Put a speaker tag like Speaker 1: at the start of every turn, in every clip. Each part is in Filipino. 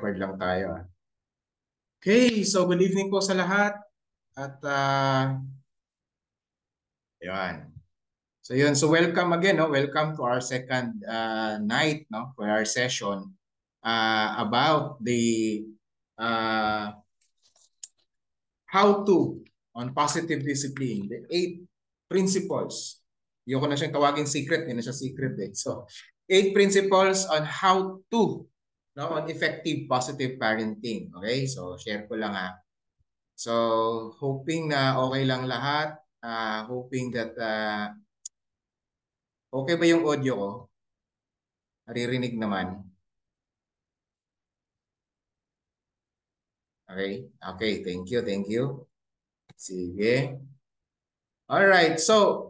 Speaker 1: Record lang tayo. Okay, so good evening po sa lahat. At yun. So welcome again, no? Welcome to our second night, no, for our session about the uh, how to on positive discipline, the 8 principles. Yung ko na siyang tawagin secret, hindi na siya secret eh. So, 8 principles on how to, no, on effective positive parenting. Okay? So, share ko lang ha. So, hoping na okay lang lahat. Hoping that okay ba yung audio ko? Naririnig naman. Okay? Okay, thank you, thank you. Sige. All right. So,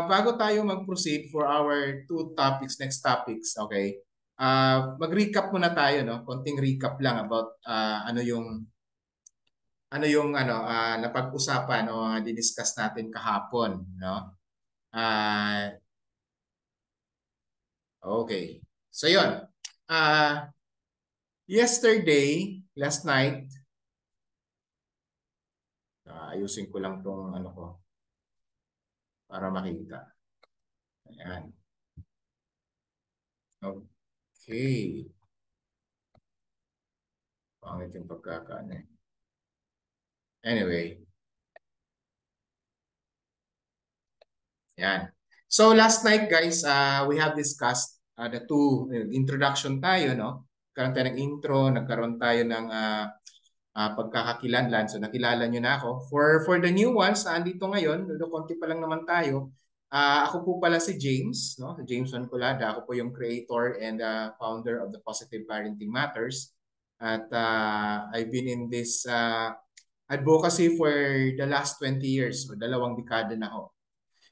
Speaker 1: bago tayo mag-proceed for our next topics, okay? Mag-recap muna tayo, no? Konting recap lang about napag-usapan o diniscuss natin kahapon, no? Okay. So, 'yon. Last night, ayusin ko lang tong ano ko para makita. Ayan. Okay. Pangit yung pagkakaano eh. Anyway. Yan. So last night guys, we have discussed the two introduction tayo, no? Nagkaroon tayo ng intro, nagkaroon tayo ng pagkakakilanlan. So nakilala nyo na ako. For the new ones, andito ngayon, konti pa lang naman tayo. Ako po pala si James, no? James Manculada. Ako po yung creator and founder of the Positive Parenting Matters. At I've been in this advocacy for the last 20 years o 2 dekada na ho.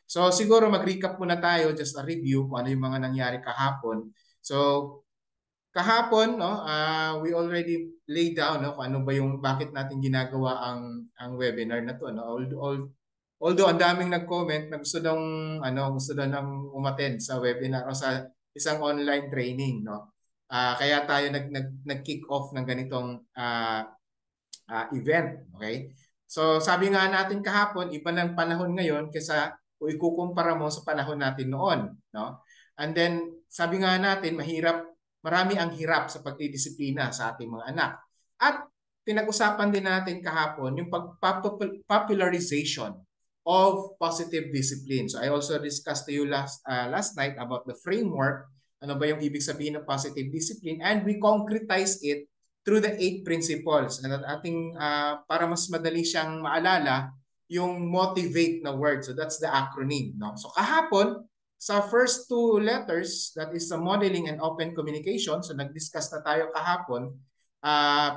Speaker 1: So siguro mag-recap muna tayo, just a review kung ano yung mga nangyari kahapon. So kahapon, no, we already laid down, no, kung ano ba yung bakit natin ginagawa ang webinar na to, no. Although ang daming nag-comment na gusto daw nang umattend sa webinar o sa isang online training, no. Kaya tayo nag-kick off ng ganitong event, okay? So sabi nga natin kahapon, iba ng panahon ngayon kaysa kung ikukumpara mo sa panahon natin noon, no? And then sabi nga natin, marami ang hirap sa pagdidisiplina sa ating mga anak. At pinag-usapan din natin kahapon yung popularization of positive discipline. So I also discussed to you last night about the framework, ano ba yung ibig sabihin ng positive discipline, and we concretize it through the 8 principles. And ating para mas madali siyang maalala, yung motivate na word. So that's the acronym, no? So kahapon, sa first 2 letters, that is the modeling and open communication. So nag-discuss na tayo kahapon.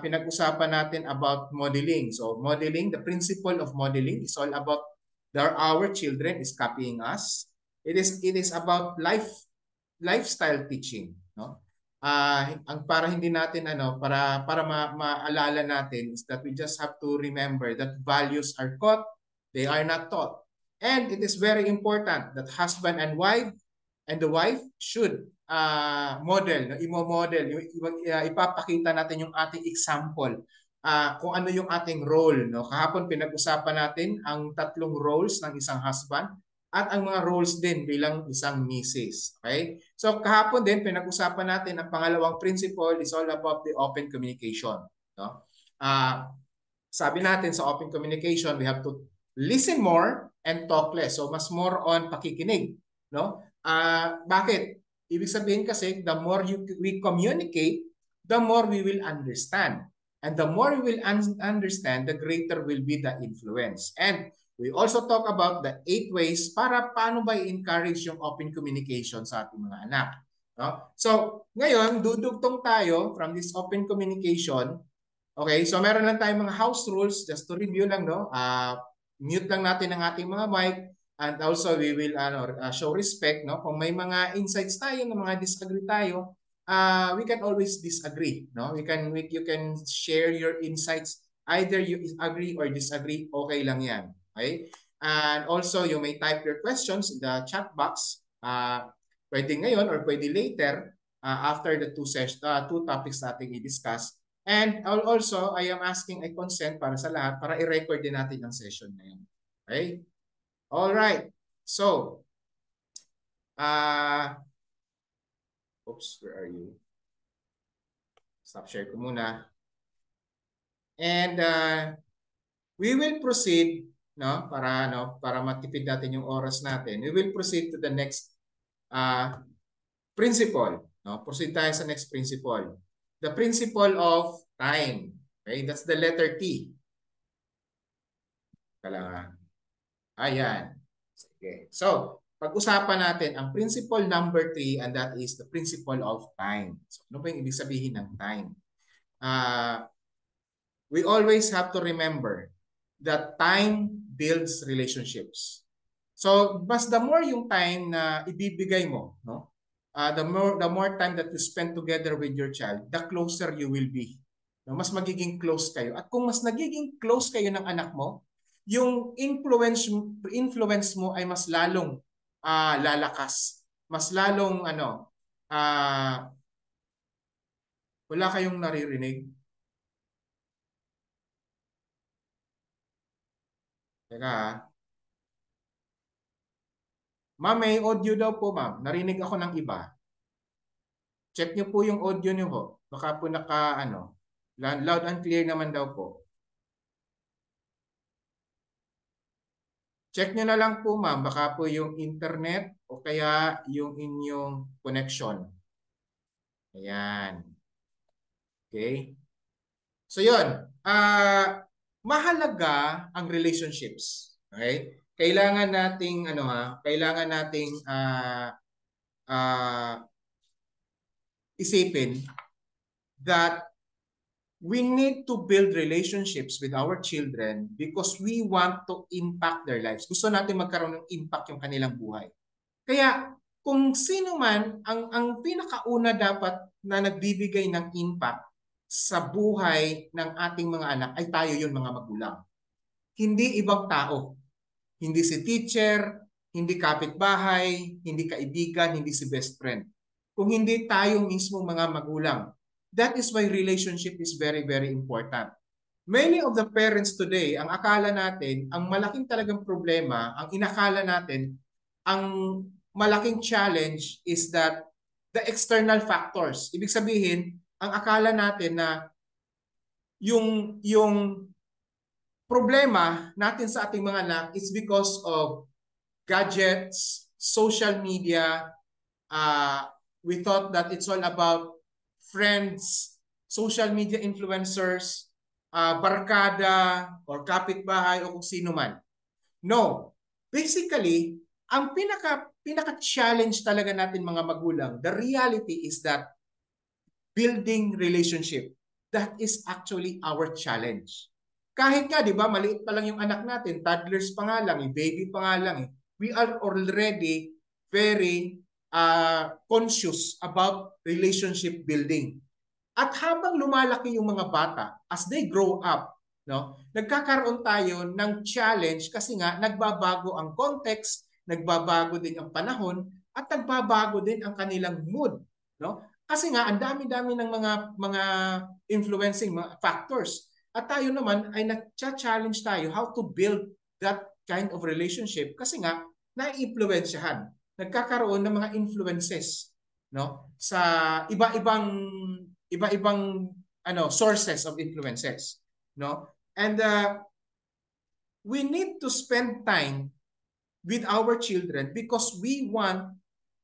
Speaker 1: Pinag-usapan natin about modeling. So modeling, the principle of modeling is all about our children is copying us. It is about lifestyle teaching, no? Ang para hindi natin para maalala natin is that we just have to remember that values are caught, they are not taught. And it is very important that husband and wife and the wife should model, no? Imo-model, ipapakita natin yung ating example. Kung ano yung ating role, no? Kahapon pinag-usapan natin ang 3 roles ng isang husband at ang mga roles din bilang isang misis. Okay? So kahapon din pinag-usapan natin ang pangalawang principle is all about the open communication, no? Sabi natin sa open communication, we have to listen more and talk less. So mas more on pakikinig, no? Bakit? Ibig sabihin kasi the more we communicate, the more we will understand. And the more we will understand, the greater will be the influence. And we also talk about the 8 ways para paano ba i-encourage yung open communication sa ating mga anak. No? So, ngayon, dudugtong tayo from this open communication. Okay, so meron lang tayong mga house rules, just to review lang, no? Mute lang natin ang ating mga mic, and also we will show respect, no? Kung may mga insights tayo, mga disagree tayo, we can always disagree, no? You can share your insights, either you agree or disagree, okay lang yan. Okay? And also, you may type your questions in the chat box. Pwede ngayon or pwede later after the 2 topics natin i-discuss. And also, I am asking a consent para sa lahat para i-record din natin ang session na yun. Okay? All right. So, oops, where are you? Stop share ko muna. And we will proceed, no, para matipid natin yung oras natin. We will proceed to the next principle, no? Proceed tayo sa next principle. The principle of time. Okay, that's the letter T. Kailangan. Ayan. Okay. So, pag-usapan natin ang principle number 3 and that is the principle of time. So, ano ba yung ibig sabihin ng time? We always have to remember that time builds relationships. So, mas the more yung time na ibibigay mo, no? The more time that you spend together with your child, the closer you will be. No? Mas magiging close kayo. At kung mas nagiging close kayo ng anak mo, yung influence mo ay mas lalong lalakas. Mas lalong wala kayong naririnig. Teka Ma'am, may audio daw po, ma'am. Narinig ako ng iba. Check niyo po yung audio niyo ho. Baka po loud and clear naman daw po. Check niyo na lang po, ma'am. Baka po yung internet o kaya yung inyong connection. Ayan. Okay? So yun. Mahalaga ang relationships. Okay? Kailangan nating isipin that we need to build relationships with our children because we want to impact their lives. Gusto natin magkaroon ng impact yung kanilang buhay. Kaya kung sino man ang pinakauna dapat na nagbibigay ng impact sa buhay ng ating mga anak ay tayo yun, mga magulang. Hindi ibang tao. Hindi si teacher, hindi kapitbahay, hindi kaibigan, hindi si best friend. Kung hindi tayo mismo mga magulang. That is why relationship is very, very important. Many of the parents today, ang akala natin, ang malaking talagang problema, ang inakala natin, ang malaking challenge is that the external factors. Ibig sabihin, ang akala natin na yung problema natin sa ating mga anak is because of gadgets, social media. We thought that it's all about friends, social media influencers, barkada, or kapitbahay, o kung sino man. No. Basically, ang pinaka-challenge talaga natin mga magulang, the reality is that building relationship, that is actually our challenge. Kahit nga, di ba, maliit pa lang yung anak natin, toddlers pa nga lang, baby pa nga lang, we are already very conscious about relationship building. At habang lumalaki yung mga bata, as they grow up, no, nagkakaroon tayo ng challenge kasi nga nagbabago ang context, nagbabago din ang panahon, at nagbabago din ang kanilang mood, no? Kasi nga ang dami-dami ng mga influencing mga factors. At tayo naman ay nag-challenge tayo how to build that kind of relationship kasi nga nai-influensyahan. Nagkakaroon ng mga influences, no, sa iba-ibang sources of influences, no? And we need to spend time with our children because we want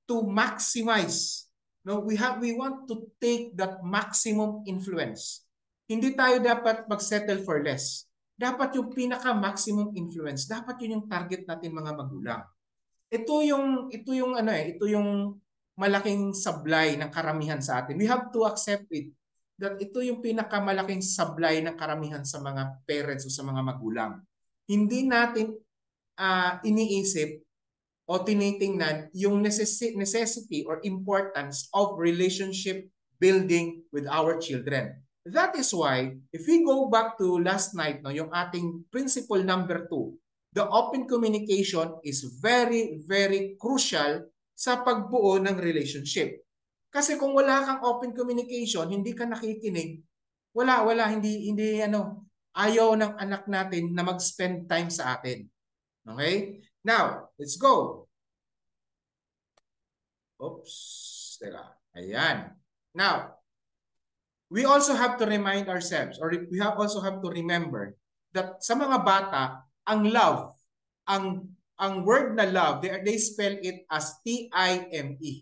Speaker 1: to maximize, no? We want to take that maximum influence. Hindi tayo dapat mag-settle for less. Dapat yung pinaka-maximum influence, dapat yun yung target natin mga magulang. Ito yung malaking sablay ng karamihan sa atin. We have to accept it that ito yung pinakamalaking sablay ng karamihan sa mga parents o sa mga magulang. Hindi natin iniisip o tinitingnan yung necessity or importance of relationship building with our children. That is why, if we go back to last night, no, yung ating principle number 2, the open communication is very, very crucial sa pagbuo ng relationship. Kasi kung wala kang open communication, hindi ka nakikinig, Wala, hindi ano, ayaw ng anak natin na mag-spend time sa atin. Okay? Now, let's go. Oops, teka. Ayan. Now, we also have to remind ourselves, or we also have to remember that sa mga bata, ang love, ang word na love, they spell it as T-I-M-E.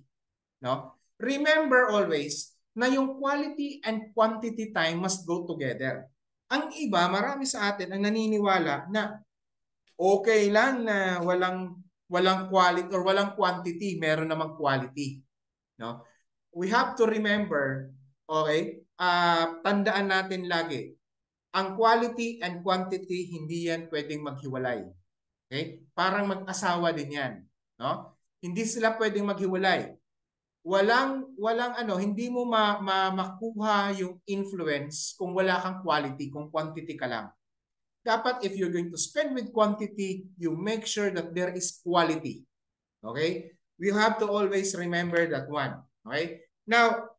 Speaker 1: No? Remember always na yung quality and quantity time must go together. Ang iba, marami sa atin ang naniniwala na okay lang na walang quality or walang quantity, meron namang quality, no? We have to remember, okay? Tandaan natin lagi, ang quality and quantity hindi yan pwedeng maghiwalay. Okay? Parang mag-asawa din yan, no? Hindi sila pwedeng maghiwalay. Walang ano, hindi mo makuha yung influence kung wala kang quality, kung quantity ka lang. Dapat if you're going to spend with quantity, you make sure that there is quality. Okay? We have to always remember that one. Okay? Now,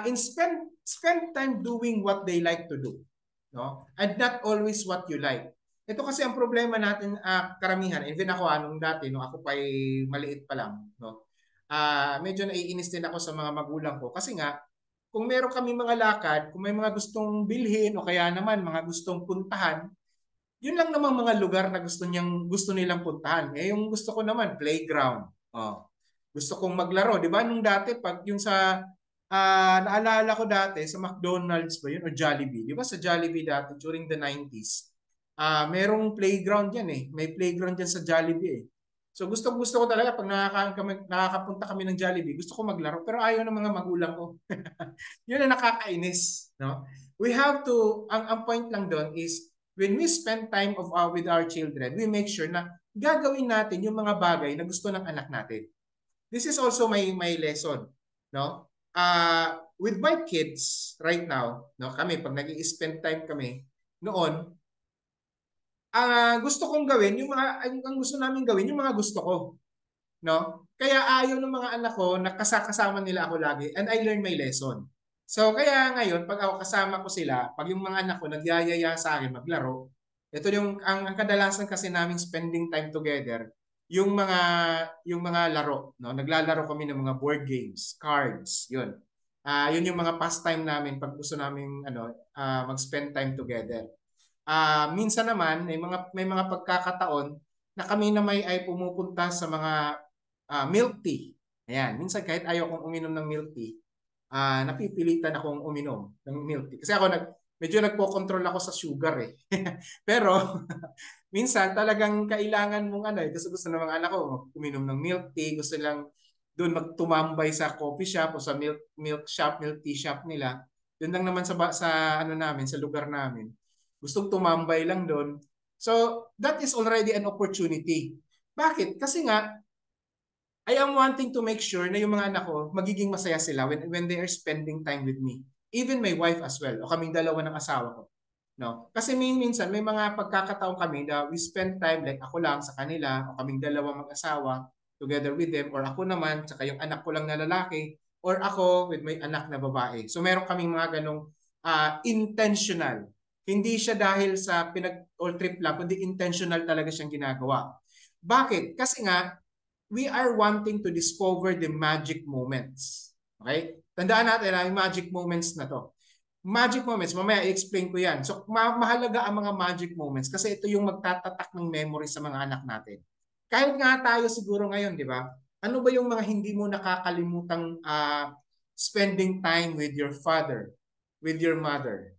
Speaker 1: in spend time doing what they like to do, no? And not always what you like. Ito kasi ang problema natin, karamihan, even ako nung dati nung ako pa ay maliit pa lang, no? Medyo naiinis din ako sa mga magulang ko kasi nga kung meron kami mga lakad, kung may mga gustong bilhin o kaya naman mga gustong puntahan, yun lang naman mga lugar na gusto nilang puntahan. Eh yung gusto ko naman playground. Oh. Gusto kong maglaro, 'di ba? Nung dati pag yung sa naalala ko dati sa McDonald's ba yun o Jollibee, 'di ba? Sa Jollibee dati during the 90s. Merong playground yan eh. May playground yan sa Jollibee eh. So gusto ko talaga pag nakakapunta kami ng Jollibee, gusto ko maglaro pero ayaw ng mga magulang ko. Yun ang nakakainis, no? We have to ang point lang doon is when we spend time with our children, we make sure na gagawin natin yung mga bagay na gusto ng anak natin. This is also my lesson, no? With my kids right now, no, kami pag nag-i-spend time kami noon, gusto kong gawin yung mga ang gusto namin gawin yung mga gusto ko, no? Kaya ayaw ng mga anak ko na kasama nila ako lagi and I learn my lesson. So kaya ngayon pag ako kasama ko sila, pag yung mga anak ko nagyayaya sa akin maglaro, ito ang kadalasan kasi naming spending time together, yung mga laro, no? Naglalaro kami ng mga board games, cards, 'yun. Yun yung mga pastime namin pag gusto naming mag-spend time together. Minsan naman may mga pagkakataon na kami na may ay pumupunta sa mga milk tea. Ayan, minsan kahit ayaw kong uminom ng milk tea, napipilitan akong uminom ng milk tea. Kasi ako medyo nagpo-control ako sa sugar eh. Pero minsan talagang kailangan mong kasi gusto ng mga anak ko uminom ng milk tea, gusto lang doon magtumambay sa coffee shop o sa milk shop, milk tea shop nila. Doon lang naman sa namin, sa lugar namin. Gustong tumambay lang doon. So, that is already an opportunity. Bakit? Kasi nga, I am wanting to make sure na yung mga anak ko, magiging masaya sila when they are spending time with me. Even my wife as well, o kaming dalawa ng asawa ko. No? Kasi minsan, may mga pagkakataon kami na we spend time, like ako lang sa kanila, o kaming dalawa mag-asawa, together with them, or ako naman, saka yung anak ko lang na lalaki, or ako with my anak na babae. So meron kaming mga ganong intentional. Hindi siya dahil sa or trip lang, kundi intentional talaga siyang ginagawa. Bakit? Kasi nga, we are wanting to discover the magic moments. Okay? Tandaan natin yung magic moments na to. Magic moments, mamaya i-explain ko yan. So, mahalaga ang mga magic moments kasi ito yung magtatatak ng memory sa mga anak natin. Kahit nga tayo siguro ngayon, di ba? Ano ba yung mga hindi mo nakakalimutang spending time with your father, with your mother?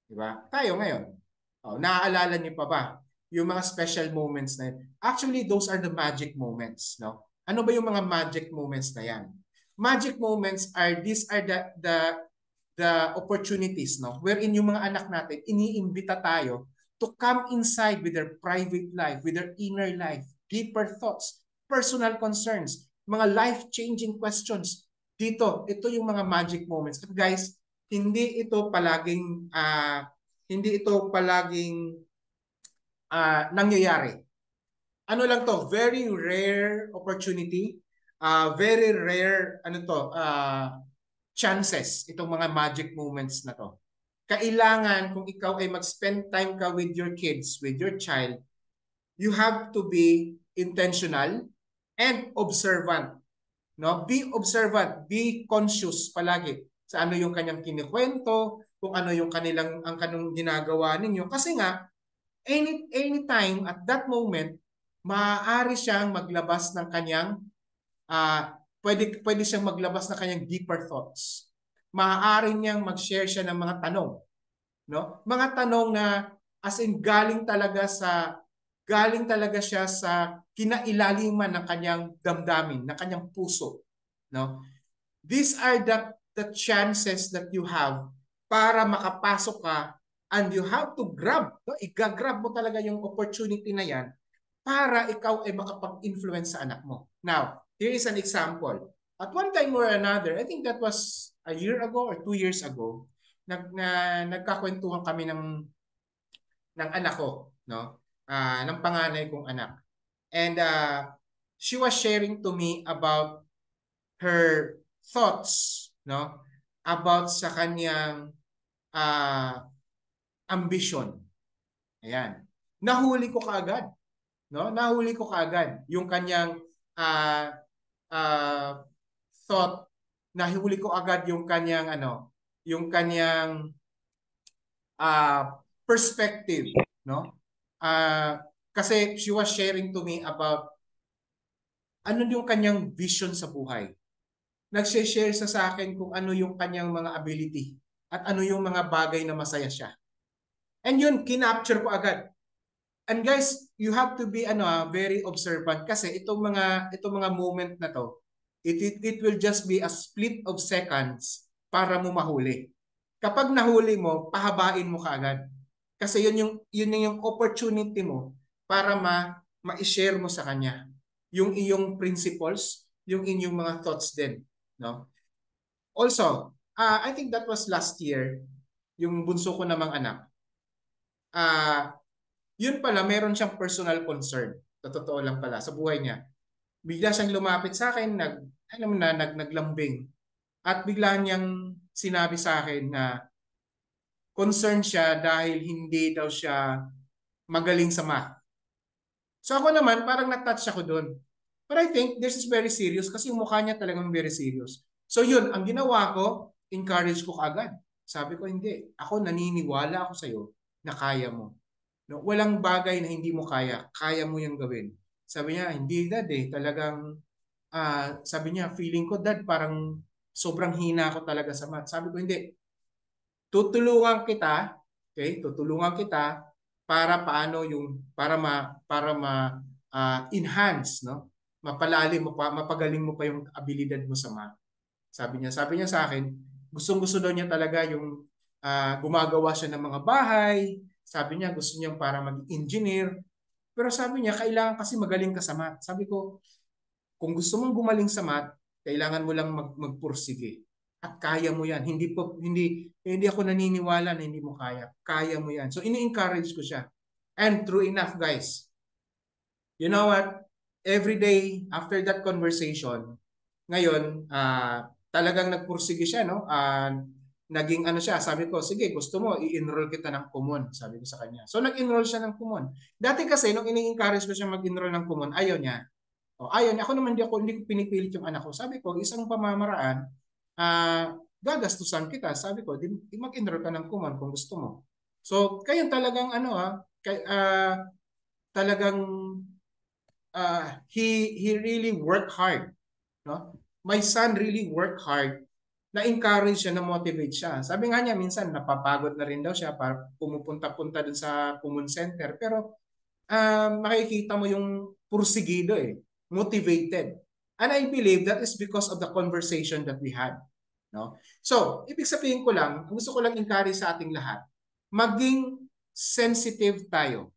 Speaker 1: Di ba? Tayo ngayon. Naaalala niyo pa ba? Yung mga special moments na yun. Actually, those are the magic moments. No? Ano ba yung mga magic moments na yan? Magic moments these are the opportunities, no? Wherein yung mga anak natin, iniimbita tayo to come inside with their private life, with their inner life, deeper thoughts, personal concerns, mga life-changing questions. Ito yung mga magic moments. At guys, hindi ito palaging nangyayari. Ano lang to, very rare opportunity, very rare chances itong mga magic moments na to. Kailangan kung ikaw ay mag-spend time ka with your kids, with your child, you have to be intentional and observant. No? Be observant, be conscious palagi sa ano yung kanyang kinikwento, kung ano yung ang kanong ginagawa ninyo. Kasi nga, anytime at that moment, maaari siyang maglabas ng kanyang pwede siyang maglabas ng kanyang deeper thoughts. Maaari niyang mag-share siya ng mga tanong, no? Mga tanong na as in galing talaga siya sa kinailaliman ng kanyang damdamin, ng kanyang puso, no? These are the chances that you have para makapasok ka, and you have to grab, no? Igagrab mo talaga yung opportunity na yan para ikaw ay makapag-influence sa anak mo. Now, here is an example. At one time or another, I think that was a year ago or 2 years ago, nagkakwentuhan kami ng anak ko, no? Ng panganay kong anak. And she was sharing to me about her thoughts, no? About sa kanyang ambition. Ayan. Nahuli ko kaagad, no? Nahuli ko kaagad yung kanyang thought. Nahuli ko agad yung kanyang perspective, no? Kasi she was sharing to me about ano yung kanyang vision sa buhay. Nag-share sa akin kung ano yung kanyang mga ability at ano yung mga bagay na masaya siya. And yun, kinapture ko agad. And guys, you have to be very observant kasi itong mga moment na to, it will just be a split of seconds para mo mahuli. Kapag nahuli mo, pahabain mo kaagad. Kasi yun yung opportunity mo para ma-share mo sa kanya yung iyong principles, yung inyong mga thoughts din, no? Also, I think that was last year, yung bunso ko namang anak. Yun pala, meron siyang personal concern. Sa totoo lang pala, sa buhay niya. Bigla siyang lumapit sa akin, naglambing. At bigla niyang sinabi sa akin na concerned siya dahil hindi daw siya magaling sa math. So ako naman, parang na-touch ako doon. But I think this is very serious kasi yung mukha niya talagang very serious. So yun, ang ginawa ko, encourage ko kaagad. Sabi ko, hindi. Ako naniniwala ako sa'yo na kaya mo. No, walang bagay na hindi mo kaya. Kaya mo yung gawin. Sabi niya, hindi dad eh. Talagang, sabi niya, feeling ko dad, parang sobrang hina ako talaga sa math. Sabi ko, hindi. Tutulungan kita, okay? Tutulungan kita para enhance, no? Mapalalim mo pa, mapagaling mo pa yung abilidad mo sa math. Sabi niya sa akin, gustong-gusto daw niya talaga yung gumagawa siya ng mga bahay. Sabi niya gusto niya para mag-engineer. Pero sabi niya kailangan kasi magaling ka sa math. Sabi ko, kung gusto mong gumaling sa math, kailangan mo lang magpursige. At kaya mo 'yan. Hindi ako naniniwala na hindi mo kaya. Kaya mo 'yan. So ini-encourage ko siya. And true enough, guys. You know what? Every day after that conversation, ngayon, talagang nagpursige siya, no? Naging siya, sabi ko, sige, gusto mo, i-enroll kita ng Kumon, sabi ko sa kanya. So, nag-enroll siya ng Kumon. Dati kasi, nung ini-encourage ko siya mag-enroll ng Kumon, ayaw niya. Ayaw niya. Ako naman, hindi ko pinipilit yung anak ko. Sabi ko, isang pamamaraan, gagastusan kita. Sabi ko, di mag-enroll ka ng Kumon kung gusto mo. So, kaya talagang, talagang, he really worked hard. No? My son really worked hard, na-encourage siya, na-motivate siya. Sabi nga niya, minsan napapagod na rin daw siya para pumupunta-punta dun sa Common Center. Pero makikita mo yung pursigido motivated. And I believe that is because of the conversation that we had. No? So, ibig sabihin ko lang, gusto ko lang encourage sa ating lahat, maging sensitive tayo,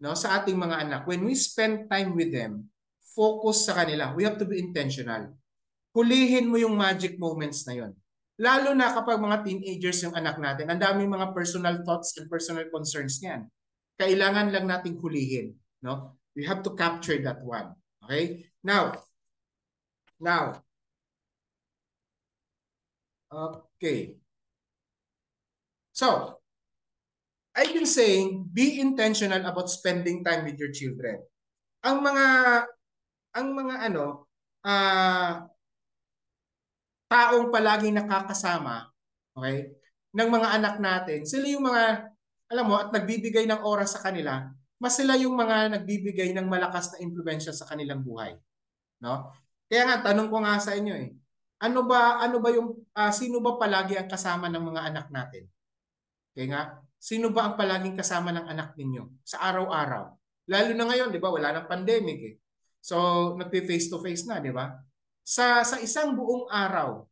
Speaker 1: no, sa ating mga anak. When we spend time with them, focus sa kanila. We have to be intentional. Hulihin mo yung magic moments na yon. Lalo na kapag mga teenagers yung anak natin, ang daming mga personal thoughts and personal concerns niyan. Kailangan lang nating hulihin, no? We have to capture that one. Okay? Now, Okay. So, I've been saying, be intentional about spending time with your children. Ang mga ano, taong palaging nakakasama, okay, ng mga anak natin, sila yung mga, alam mo, at nagbibigay ng oras sa kanila, mas sila yung mga nagbibigay ng malakas na impluwensya sa kanilang buhay, no? Kaya nga tanong ko nga sa inyo ano ba yung sino ba palagi ang kasama ng mga anak natin? Kaya nga, sino ba ang palaging kasama ng anak ninyo sa araw-araw? Lalo na ngayon, 'di ba? Wala nang pandemic eh. So, nagpe-face to face na, 'di ba? Sa isang buong araw,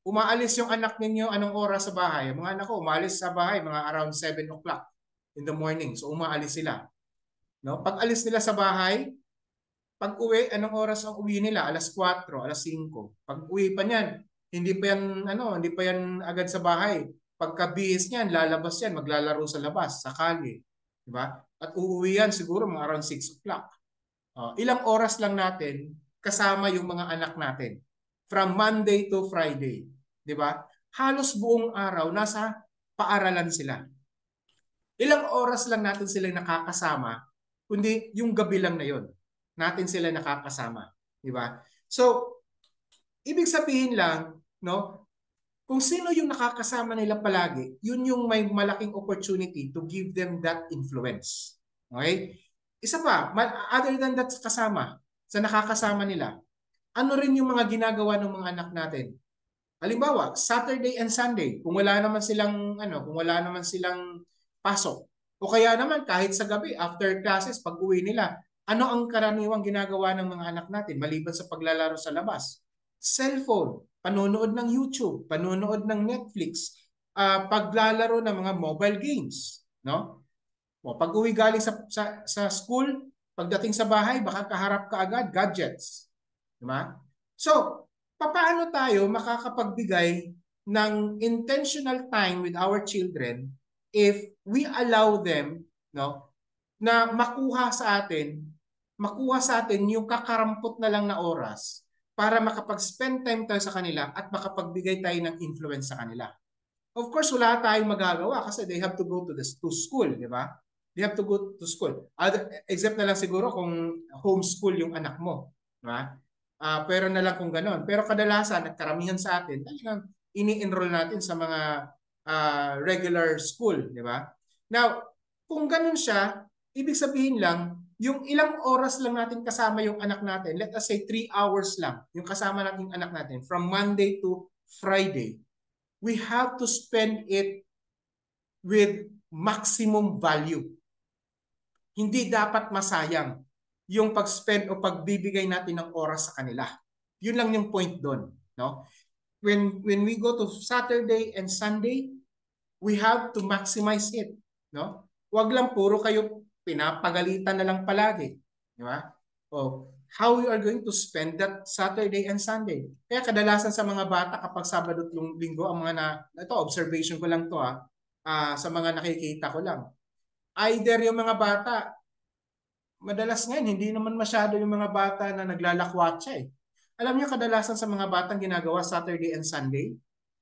Speaker 1: umaalis yung anak ninyo anong oras sa bahay? Yung mga anak ko umaalis sa bahay mga around 7 o'clock in the morning. So, umaalis sila, no? Pag alis nila sa bahay, pag uwi, anong oras ang uwi nila? Alas 4, alas 5. Pag uwi pa niyan, hindi pa yan agad sa bahay. Pagkabihis niyan, lalabas yan, maglalaro sa labas, sa kalye. Di ba? At uuwi yan siguro mga around 6 o'clock. Ilang oras lang natin kasama yung mga anak natin. From Monday to Friday. Di ba? Halos buong araw, nasa paaralan sila. Ilang oras lang natin sila nakakasama, kundi yung gabi lang na yon natin sila nakakasama, di ba? So, ibig sabihin lang, no, kung sino yung nakakasama nila palagi, yun yung may malaking opportunity to give them that influence. Okay? Isa pa, other than that kasama, sa nakakasama nila, ano rin yung mga ginagawa ng mga anak natin? Halimbawa, Saturday and Sunday, kung wala naman silang pasok. O kaya naman kahit sa gabi after classes pag-uwi nila, ano ang karaniwang ginagawa ng mga anak natin maliban sa paglalaro sa labas? Cellphone, panonood ng YouTube, panonood ng Netflix, paglalaro ng mga mobile games, no? O pag-uwi galing sa school, pagdating sa bahay, baka kaharap ka agad gadgets, di ba? So, paano tayo makakapagbigay ng intentional time with our children if we allow them, no, na makuha sa atin yung kakarampot na lang na oras para makapag-spend time tayo sa kanila at makapagbigay tayo ng influence sa kanila. Of course, wala tayong magagawa kasi they have to go to school, di ba? They have to go to school. Except na lang siguro kung homeschool yung anak mo, di ba? Pero na lang kung gano'n. Pero kadalasan at karamihan sa atin, talagang ini-enroll natin sa mga regular school, di ba? Now, kung gano'n siya, ibig sabihin lang, yung ilang oras lang natin kasama yung anak natin, let us say 3 hours lang, yung kasama natin yung anak natin, from Monday to Friday, we have to spend it with maximum value. Hindi dapat masayang yung pag-spend o pagbibigay natin ng oras sa kanila. Yun lang yung point doon, no? When we go to Saturday and Sunday, we have to maximize it, no? Huwag lang puro kayo pinapagalitan na lang palagi, di ba? O how you are going to spend that Saturday and Sunday. Kaya kadalasan sa mga bata kapag Sabado at Linggo, ito observation ko lang to sa mga nakikita ko lang. Either yung mga bata, madalas ngayon, hindi naman masyado yung mga bata na naglalakwatsa eh. Alam niyo kadalasan sa mga batang ginagawa Saturday and Sunday,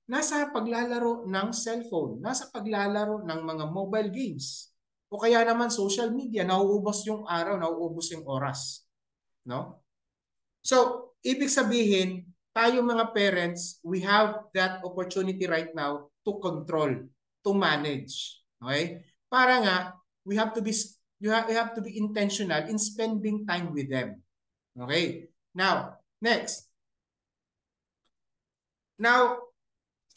Speaker 1: nasa paglalaro ng cellphone, nasa paglalaro ng mga mobile games. O kaya naman social media, nauubos yung araw, nauubos yung oras. No? So, ibig sabihin, tayo mga parents, we have that opportunity right now to control, to manage. Okay? Para nga, we have to be intentional in spending time with them. Okay? Now, next. Now,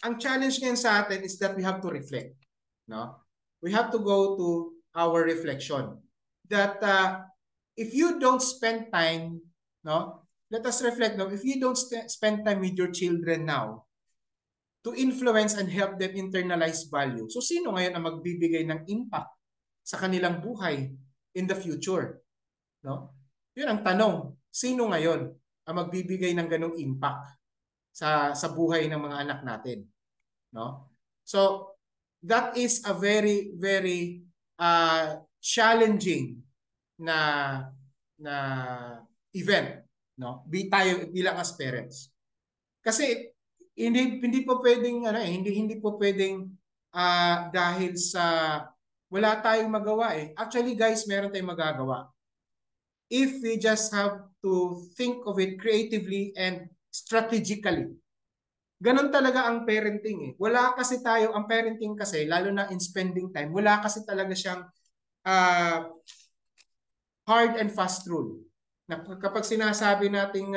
Speaker 1: ang challenge ngayon sa atin is that we have to reflect. No? We have to go to our reflection. That if you don't spend time, no? Let us reflect now. If you don't spend time with your children now to influence and help them internalize value, so sino ngayon ang magbibigay ng impact sa kanilang buhay in the future? No? Yun ang tanong. Sino ngayon ang magbibigay ng ganong impact sa buhay ng mga anak natin? No? So, that is a very, very challenging na event, no? Tayo bilang as parents. Kasi hindi po pwedeng ano hindi po pwedeng dahil sa wala tayong magawa eh. Actually guys, meron tayong magagawa. If we just have to think of it creatively and strategically. Ganon talaga ang parenting eh. Wala kasi tayo, ang parenting kasi, lalo na in spending time, wala kasi talaga siyang uh, hard and fast rule. Na kapag sinasabi natin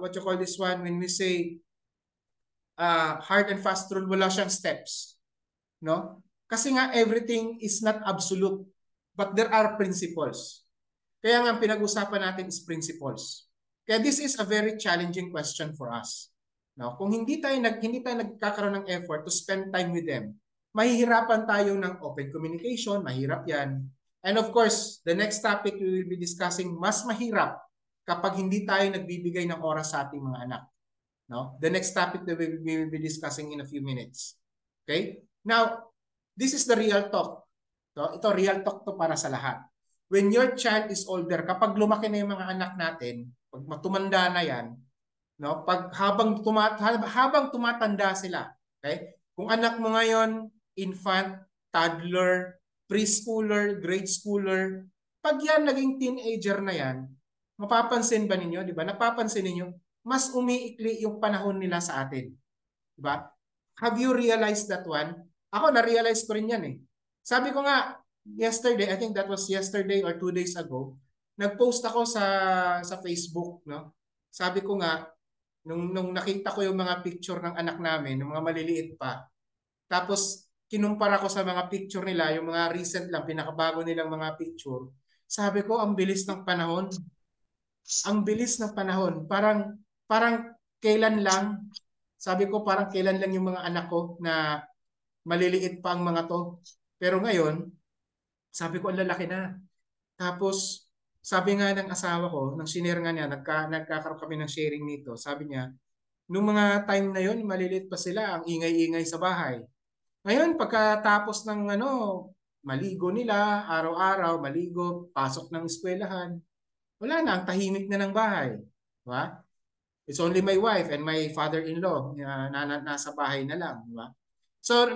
Speaker 1: what you call this one, when we say hard and fast rule, wala siyang steps. No? Kasi nga everything is not absolute, but there are principles. Kaya nga pinag-usapan natin is principles. Kaya this is a very challenging question for us. No? Kung hindi tayo nagkakaroon ng effort to spend time with them, mahihirapan tayo ng open communication, mahirap 'yan. And of course, the next topic we will be discussing, mas mahirap kapag hindi tayo nagbibigay ng oras sa ating mga anak. No? The next topic that we will be discussing in a few minutes. Okay? Now, this is the real talk. So, ito real talk to para sa lahat. When your child is older, kapag lumaki na yung mga anak natin, pag matumanda na yan, no, habang tumatanda sila, okay? Kung anak mo ngayon, infant, toddler, preschooler, grade schooler, pag yan naging teenager na yan, mapapansin ba ninyo, di ba? Napapansin ninyo, mas umiikli yung panahon nila sa atin. Di ba? Have you realized that one? Ako, na-realize ko rin yan eh. Sabi ko nga, yesterday, I think that was yesterday or 2 days ago, nag-post ako sa Facebook, no? Sabi ko nga, nung nakita ko yung mga picture ng anak namin, ng mga maliliit pa, tapos kinumpara ko sa mga picture nila, yung mga recent lang, pinakabago nilang mga picture, sabi ko, ang bilis ng panahon. Ang bilis ng panahon. Parang kailan lang, sabi ko parang kailan lang yung mga anak ko na maliliit pa ang mga to. Pero ngayon, sabi ko ang lalaki na. Tapos sabi nga ng asawa ko, nang sinare nga niya, nagkakaroon kami ng sharing nito. Sabi niya, nung mga time na yon, maliliit pa sila, ang ingay-ingay sa bahay. Ngayon, pagkatapos ng maligo nila, araw-araw, maligo, pasok ng eskwelahan, wala na, ang tahimik na ng bahay. Diba? It's only my wife and my father-in-law na nasa bahay na lang. Diba? So,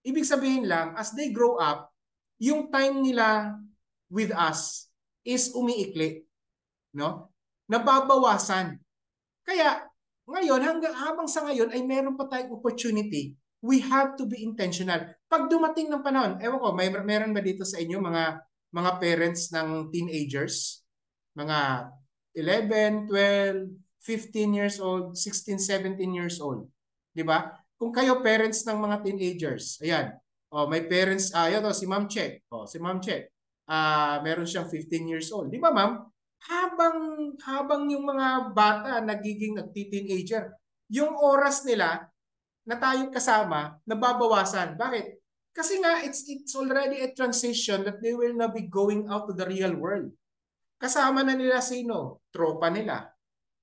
Speaker 1: ibig sabihin lang, as they grow up, yung time nila with us is umiikli. No? Nababawasan. Kaya, ngayon, habang sa ngayon ay meron pa tayong opportunity, we have to be intentional. Pag dumating ng panahon, ewan ko, meron ba dito sa inyo mga parents ng teenagers? Mga 11, 12, 15 years old, 16, 17 years old. Di ba? Kung kayo parents ng mga teenagers, ayan, may parents, ayan si Ma'am Che. Si Ma'am Che, meron siyang 15 years old. Di ba ma'am? Habang yung mga bata nagiging nagti-teenager, yung oras nila na tayong kasama, nababawasan. Bakit? Kasi nga, it's already a transition that they will now be going out to the real world. Kasama na nila sino? Tropa nila,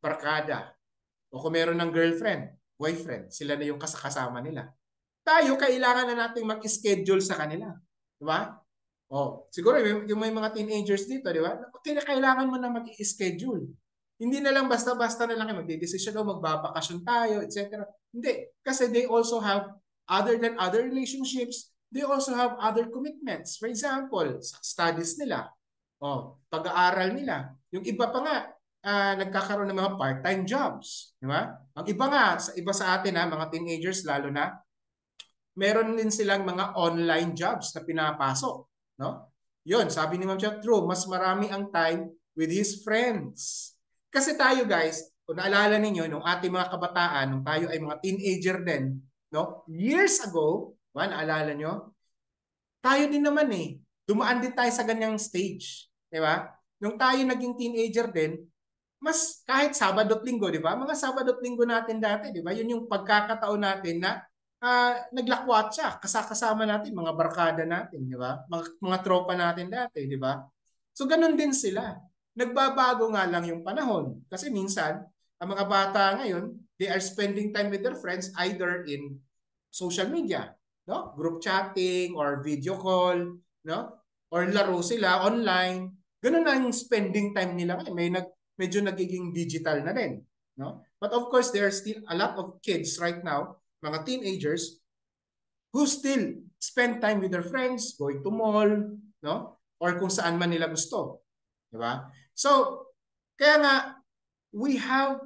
Speaker 1: barkada. O kung meron ng girlfriend, boyfriend, sila na yung kasama nila. Tayo, kailangan na nating mag-schedule sa kanila. Di ba? Siguro yung may mga teenagers dito, di ba? Kailangan mo na mag-schedule. Hindi na lang basta-basta na lang kayo magdidesisyon o magbabakasyon tayo, etc. Hindi. Kasi they also have, other than other relationships, they also have other commitments. For example, studies nila, pag-aaral nila. Yung iba pa nga, nagkakaroon ng mga part-time jobs. Di ba? Ang iba nga, iba sa atin, mga teenagers lalo na, meron din silang mga online jobs na pinapasok. No? Yun, sabi ni Ma'am Chat, true, mas marami ang time with his friends. Kasi tayo guys, kung naalala ninyo, nung ating mga kabataan, nung tayo ay mga teenager din, no? Years ago, naalala nyo? Tayo din naman dumaan din tayo sa ganyang stage. Di ba? Nung tayo naging teenager din, mas kahit Sabado at Linggo, di ba? Mga Sabado at Linggo natin dati, di ba? Yun yung pagkakataon natin na naglakwatsa, kasama natin, mga barkada natin, di ba? Mga tropa natin dati, di ba? So ganun din sila. Nagbabago nga lang yung panahon. Kasi minsan, ang mga bata ngayon, they are spending time with their friends either in social media, no? Group chatting or video call, no? Or laro sila online. Ganun na yung spending time nila ngayon. Medyo nagiging digital na rin. no? But of course, there are still a lot of kids right now, mga teenagers, who still spend time with their friends, going to mall, no? Or kung saan man nila gusto. Di ba? So, kaya nga, we have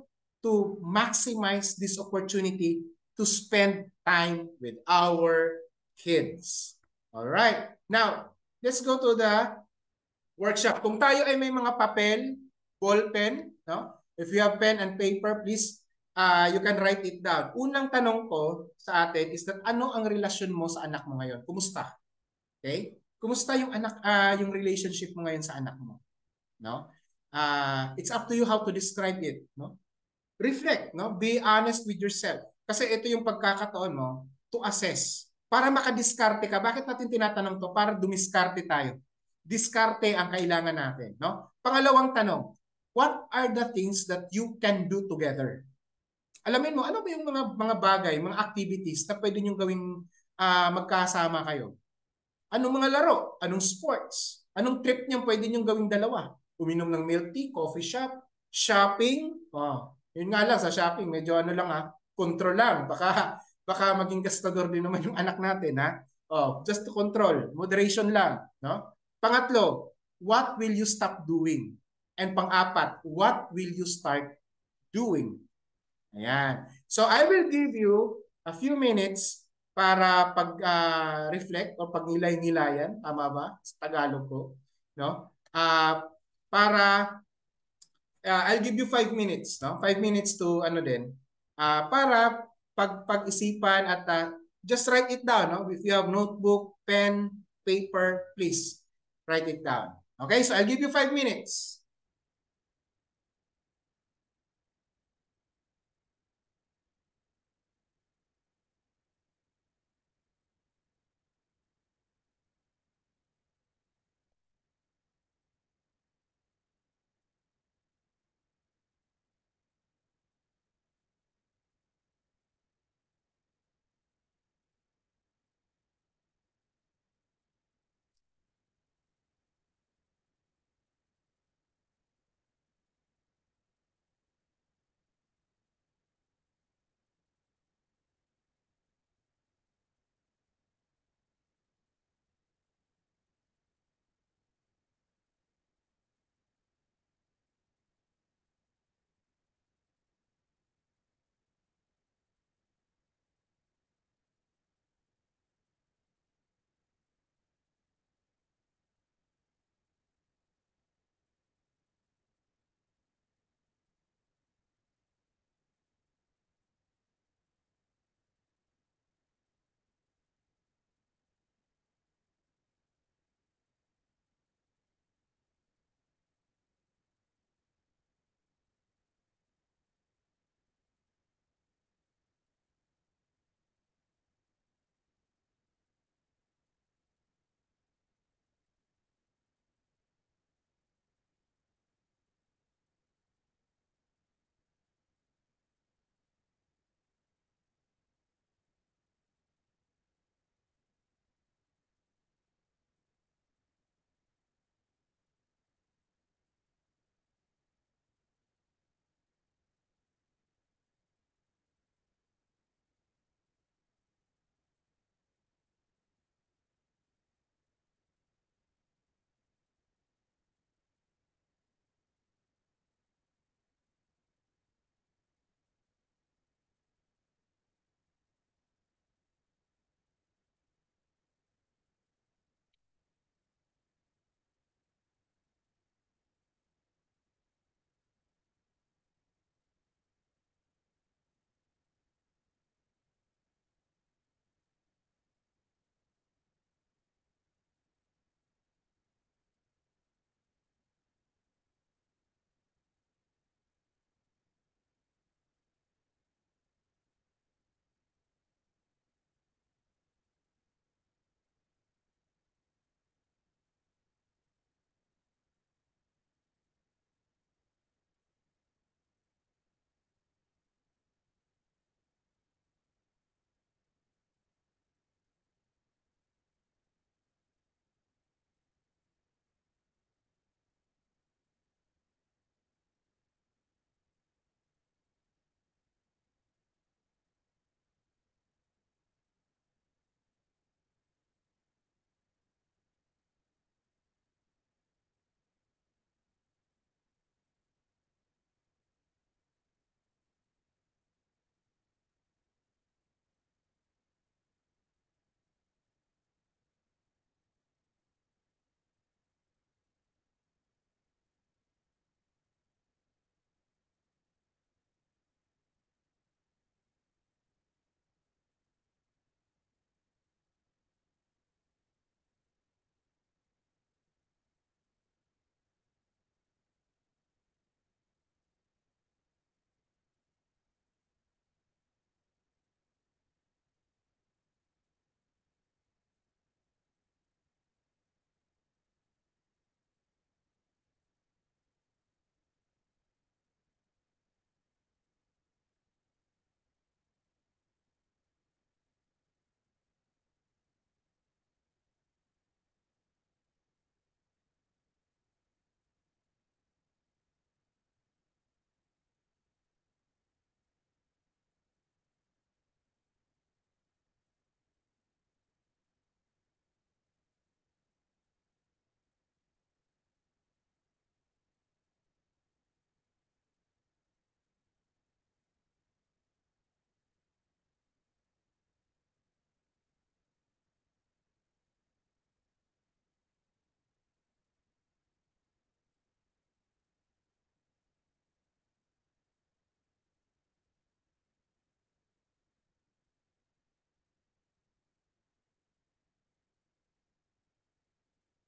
Speaker 1: to maximize this opportunity to spend time with our kids. All right. Now, let's go to the workshop. Kung tayo ay may mga papel, ball pen, no? If you have pen and paper, please, you can write it down. Unang tanong ko sa atin is that ano ang relasyon mo sa anak mo ngayon? Kumusta? Okay? Kumusta yung anak yung relationship mo ngayon sa anak mo, no? It's up to you how to describe it, no? Reflect, no? Be honest with yourself. Kasi ito yung pagkakataon mo to assess. Para makadiskarte ka. Bakit natin tinatanong to? Para dumiskarte tayo. Diskarte ang kailangan natin, no? Pangalawang tanong, what are the things that you can do together? Alamin mo, ano ba yung mga bagay, mga activities na pwede nyo gawing magkasama kayo? Anong mga laro? Anong sports? Anong trip niyo pwede niyong gawing dalawa? Uminom ng milk tea, coffee shop, shopping. Oh, yun nga lang sa shopping, medyo ano lang control lang. Baka maging gastador din naman yung anak natin ha. Oh, just to control, moderation lang, no? Pangatlo, what will you stop doing? And pang-apat, what will you start doing? Ayan. So I will give you a few minutes para pag-reflect o pag-nilay-nilayan, tama ba? Sa Tagalog ko, no? Para I'll give you 5 minutes, no? 5 minutes to ano din, para pag-isipan at just write it down, no? If you have notebook, pen, paper, please write it down. Okay, so I'll give you 5 minutes.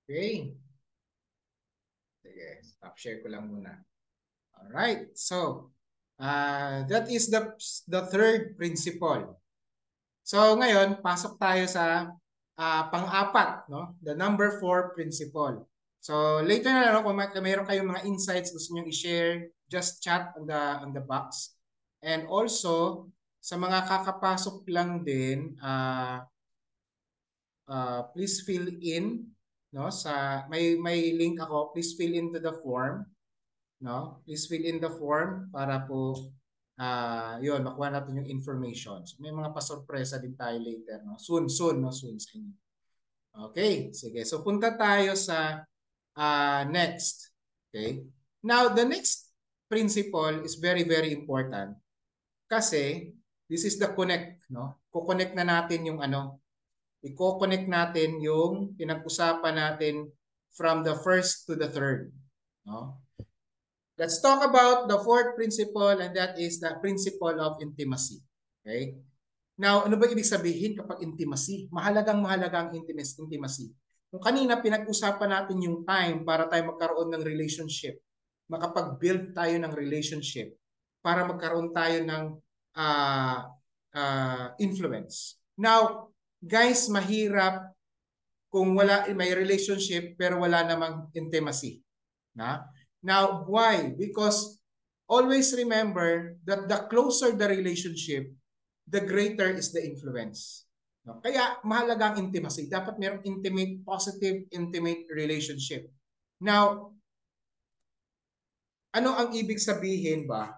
Speaker 1: Okay. Sige, stop share ko lang muna. Alright. So, that is the third principle. So, ngayon, pasok tayo sa pang-apat, no? The number 4 principle. So, later na lang, kung mayroon kayong mga insights gusto niyo i-share, just chat on the box. And also, sa mga kakapasok lang din, please fill in, no, sa may link ako, please fill into the form, no, please fill in the form para po yun, makuha natin yung information. So, may mga pasorpresa din tayo later, no, soon no, soon sa inyo. Okay, sige, so punta tayo sa next. Okay, now the next principle is very very important kasi this is the connect, no, ko-connect na natin yung ano, i-connect natin yung pinag-usapan natin from the first to the third. No? Let's talk about the fourth principle, and that is the principle of intimacy. Okay? Now, ano ba ibig sabihin kapag intimacy? Mahalagang mahalagang intimacy. Kung kanina pinag-usapan natin yung time para tayo magkaroon ng relationship, makapag-build tayo ng relationship, para magkaroon tayo ng influence. Now, guys, mahirap kung wala may relationship pero wala namang intimacy. Now, why? Because always remember that the closer the relationship, the greater is the influence. No? Kaya mahalaga ang intimacy. Dapat mayroong intimate, positive, intimate relationship. Now, ano ang ibig sabihin ba?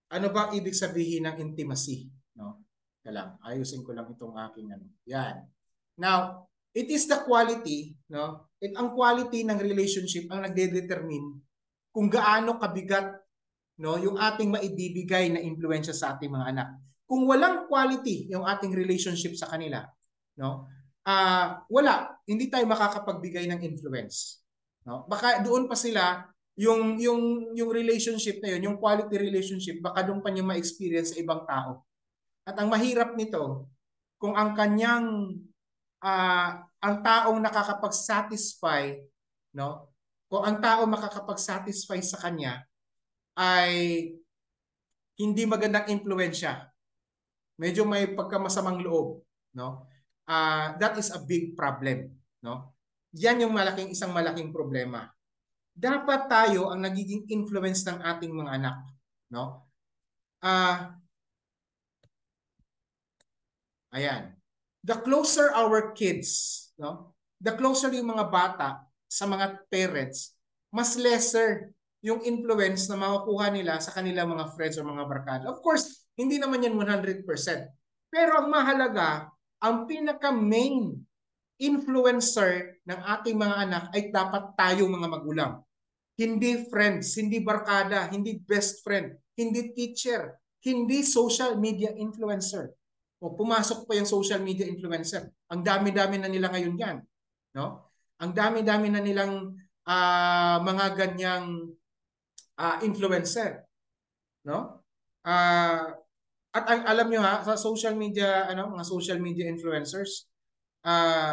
Speaker 1: Ano ba ibig sabihin ng intimacy? No? Lang, ayusin ko lang itong aking ano. Yan. Now, it is the quality, no? Ang quality ng relationship ang nagde-determine kung gaano kabigat, no, yung ating maibibigay na impluwensya sa ating mga anak. Kung walang quality yung ating relationship sa kanila, no? Wala, hindi tayo makakapagbigay ng influence. No? Baka doon pa sila yung relationship na yun, yung quality relationship, baka doon pa niya ma-experience sa ibang tao. At ang mahirap nito, kung ang kanyang ang taong nakakapag-satisfy, no? Kung ang tao makakapag-satisfy sa kanya ay hindi magandang impluwensya, medyo may pagkamasamang loob, no? That is a big problem, no? Yan yung isang malaking problema. Dapat tayo ang nagiging influence ng ating mga anak, no? Ayan. The closer our kids, no? The closer yung mga bata sa mga parents, mas lesser yung influence na makukuha nila sa kanilang mga friends o mga barkada. Of course, hindi naman yan 100%. Pero ang mahalaga, ang pinaka-main influencer ng ating mga anak ay dapat tayo mga magulang. Hindi friends, hindi barkada, hindi best friend, hindi teacher, hindi social media influencer. O pumasok pa yung social media influencer. Ang dami-dami na nila ngayon yan. No? Ang dami-dami na nilang mga ganyang influencer. No? At alam nyo ha, sa social media, mga social media influencers,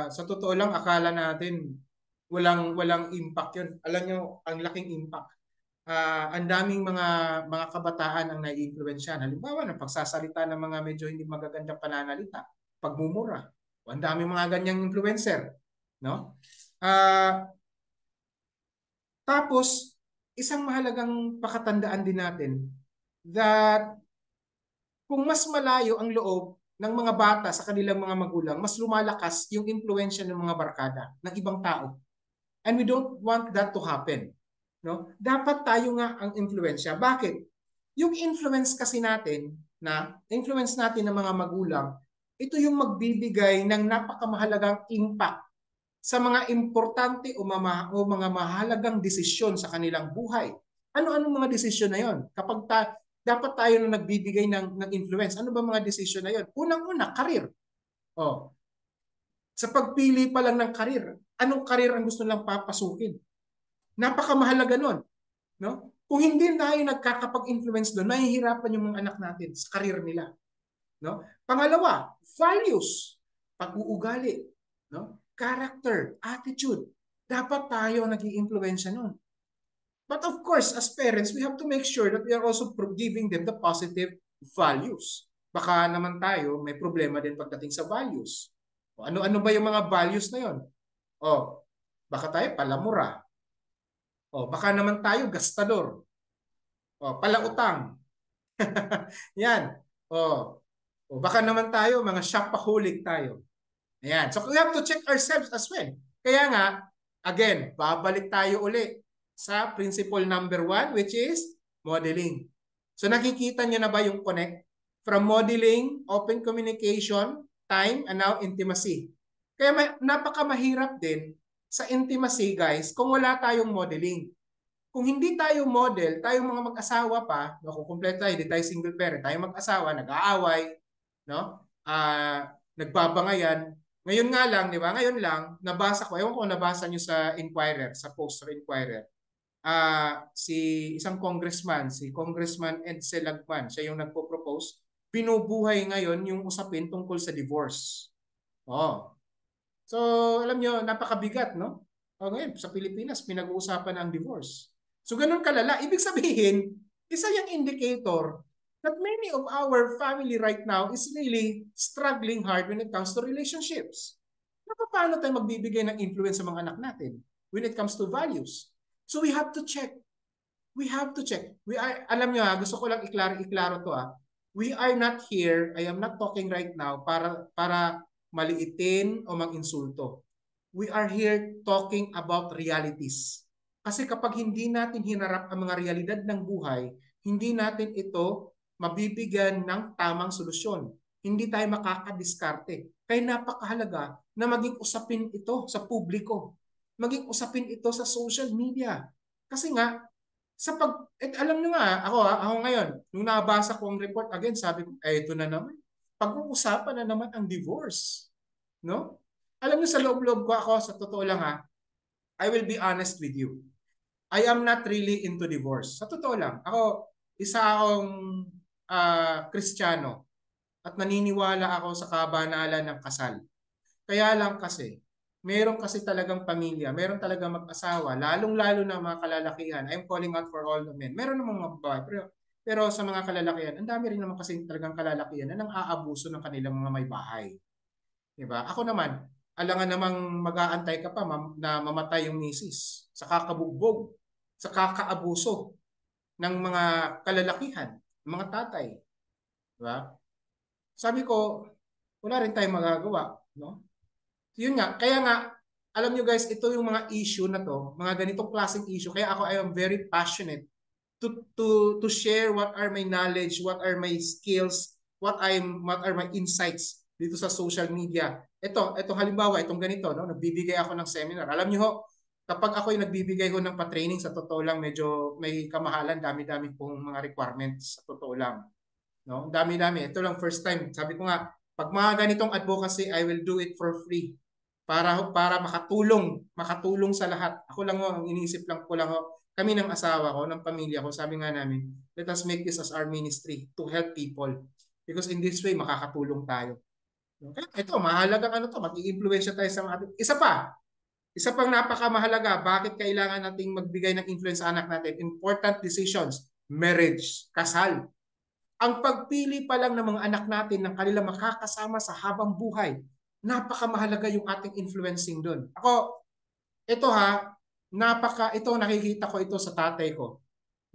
Speaker 1: sa totoo lang, akala natin walang impact yun. Alam nyo, ang laking impact. Ang daming mga kabataan ang nai-influensyan. Halimbawa, ng pagsasalita ng mga medyo hindi magagandang pananalita, pagmumura. Ang daming mga ganyang influencer. No? Tapos, isang mahalagang pakatandaan din natin that kung mas malayo ang loob ng mga bata sa kanilang mga magulang, mas lumalakas yung impluensya ng mga barkada, ng ibang tao. And we don't want that to happen. No? Dapat tayo nga ang influensya. Bakit? Yung influence kasi natin, influence natin ng mga magulang, ito yung magbibigay ng napakamahalagang impact sa mga importante o mga mahalagang desisyon sa kanilang buhay. Ano-ano mga desisyon na yon? Kapag dapat tayo na nagbibigay ng influence, ano ba mga desisyon na yon? Unang-una, karir. Oh. Sa pagpili pa lang ng karir, anong karir ang gusto nilang papasukin? Napakamahalaga nun. No? Kung hindi tayo nagkakapag-influence doon, mahihirapan yung mga anak natin sa karir nila. No? Pangalawa, values, pag-uugali. No? character, attitude. Dapat tayo nag-iimpluwensya nun. But of course, as parents, we have to make sure that we are also giving them the positive values. Baka naman tayo may problema din pagdating sa values. O ano-ano ba yung mga values na yon? O, baka tayo palamura. O, baka naman tayo gastador. O, palautang. Yan. O baka naman tayo mga shopaholic tayo. Ayan. So we have to check ourselves as well. Kaya nga, again, babalik tayo uli sa principle number 1, which is modeling. So nakikita nyo na ba yung connect? From modeling, open communication, time, and now intimacy. Kaya napakamahirap din sa intimacy, guys, kung wala tayong modeling. Kung hindi tayo model, tayong mga mag-asawa pa, no, kung kompleto tayo, hindi tayo single parent, tayo mag-asawa, nag-aaway, no? Nagbabangayan. Ngayon nga lang, di ba? Ngayon lang, nabasa ko, ewan ko nabasa nyo sa Inquirer, sa post sa Inquirer, si isang congressman, si Congressman Edsel Lagman, siya yung nagpo-propose, binubuhay ngayon yung usapin tungkol sa divorce. Oh. So, alam nyo, napakabigat, no? O ngayon, sa Pilipinas, pinag-uusapan ang divorce. So, ganun kalala. Ibig sabihin, isa yung indicator that many of our family right now is really struggling hard when it comes to relationships. Paano tayo magbibigay ng influence sa mga anak natin when it comes to values? So, we have to check. We have to check. Alam nyo gusto ko lang iklaro to We are not here, I am not talking right now para maliitin o mag-insulto. We are here talking about realities. Kasi kapag hindi natin hinarap ang mga realidad ng buhay, hindi natin ito mabibigyan ng tamang solusyon. Hindi tayo makakadiskarte. Kaya napakahalaga na maging usapin ito sa publiko. Maging usapin ito sa social media. Kasi nga, alam nyo nga, ako ngayon, nung nabasa ko ang report again, sabi ko, ito na naman. Pag-uusapan na naman ang divorce. No? Alam niyo sa loob-loob ko ako, sa totoo lang I will be honest with you. I am not really into divorce. Sa totoo lang. Ako, isa akong Kristiyano at naniniwala ako sa kabanalan ng kasal. Kaya lang kasi, meron kasi talagang pamilya, meron talagang mag-asawa, lalong-lalo na mga kalalakihan. I'm calling out for all the men. Meron namang mga babae, pero sa mga kalalakihan, ang dami rin naman kasi talagang kalalakihan na nang-aabuso ng kanilang mga may bahay. Diba? Ako naman, alangan namang mag-aantay ka pa na mamatay yung misis sa kakabugbog, sa kakaabuso ng mga kalalakihan, mga tatay. Diba? Sabi ko, wala rin tayong magagawa. No? Yun nga, kaya nga, alam nyo guys, ito yung mga issue na to, mga ganitong klaseng issue. Kaya ako, I am very passionate to share what are my knowledge, what are my skills, what are my insights dito sa social media. Ito halimbawa, itong ganito, no? Nagbibigay ako ng seminar. Alam niyo ho, kapag ako ay nagbibigay ko ng pa-training, sa totoo lang, medyo may kamahalan, dami-dami pong mga requirements, sa totoo lang. No? Dami-dami. Ito lang first time. Sabi ko nga, pag mga ganitong advocacy, I will do it for free. Para makatulong sa lahat. Ako lang ho, ang iniisip lang ko lang ho, kami ng asawa ko, ng pamilya ko, sabi nga namin, let us make this as our ministry to help people. Because in this way, makakatulong tayo. Ito, mahalagang mag-i-influensya tayo sa mga. Isa pang napakamahalaga, bakit kailangan nating magbigay ng influence sa anak natin? Important decisions, marriage, kasal. Ang pagpili pa lang ng mga anak natin ng kanilang makakasama sa habang buhay, napakamahalaga yung ating influencing doon. Ako, ito ito nakikita ko ito sa tatay ko.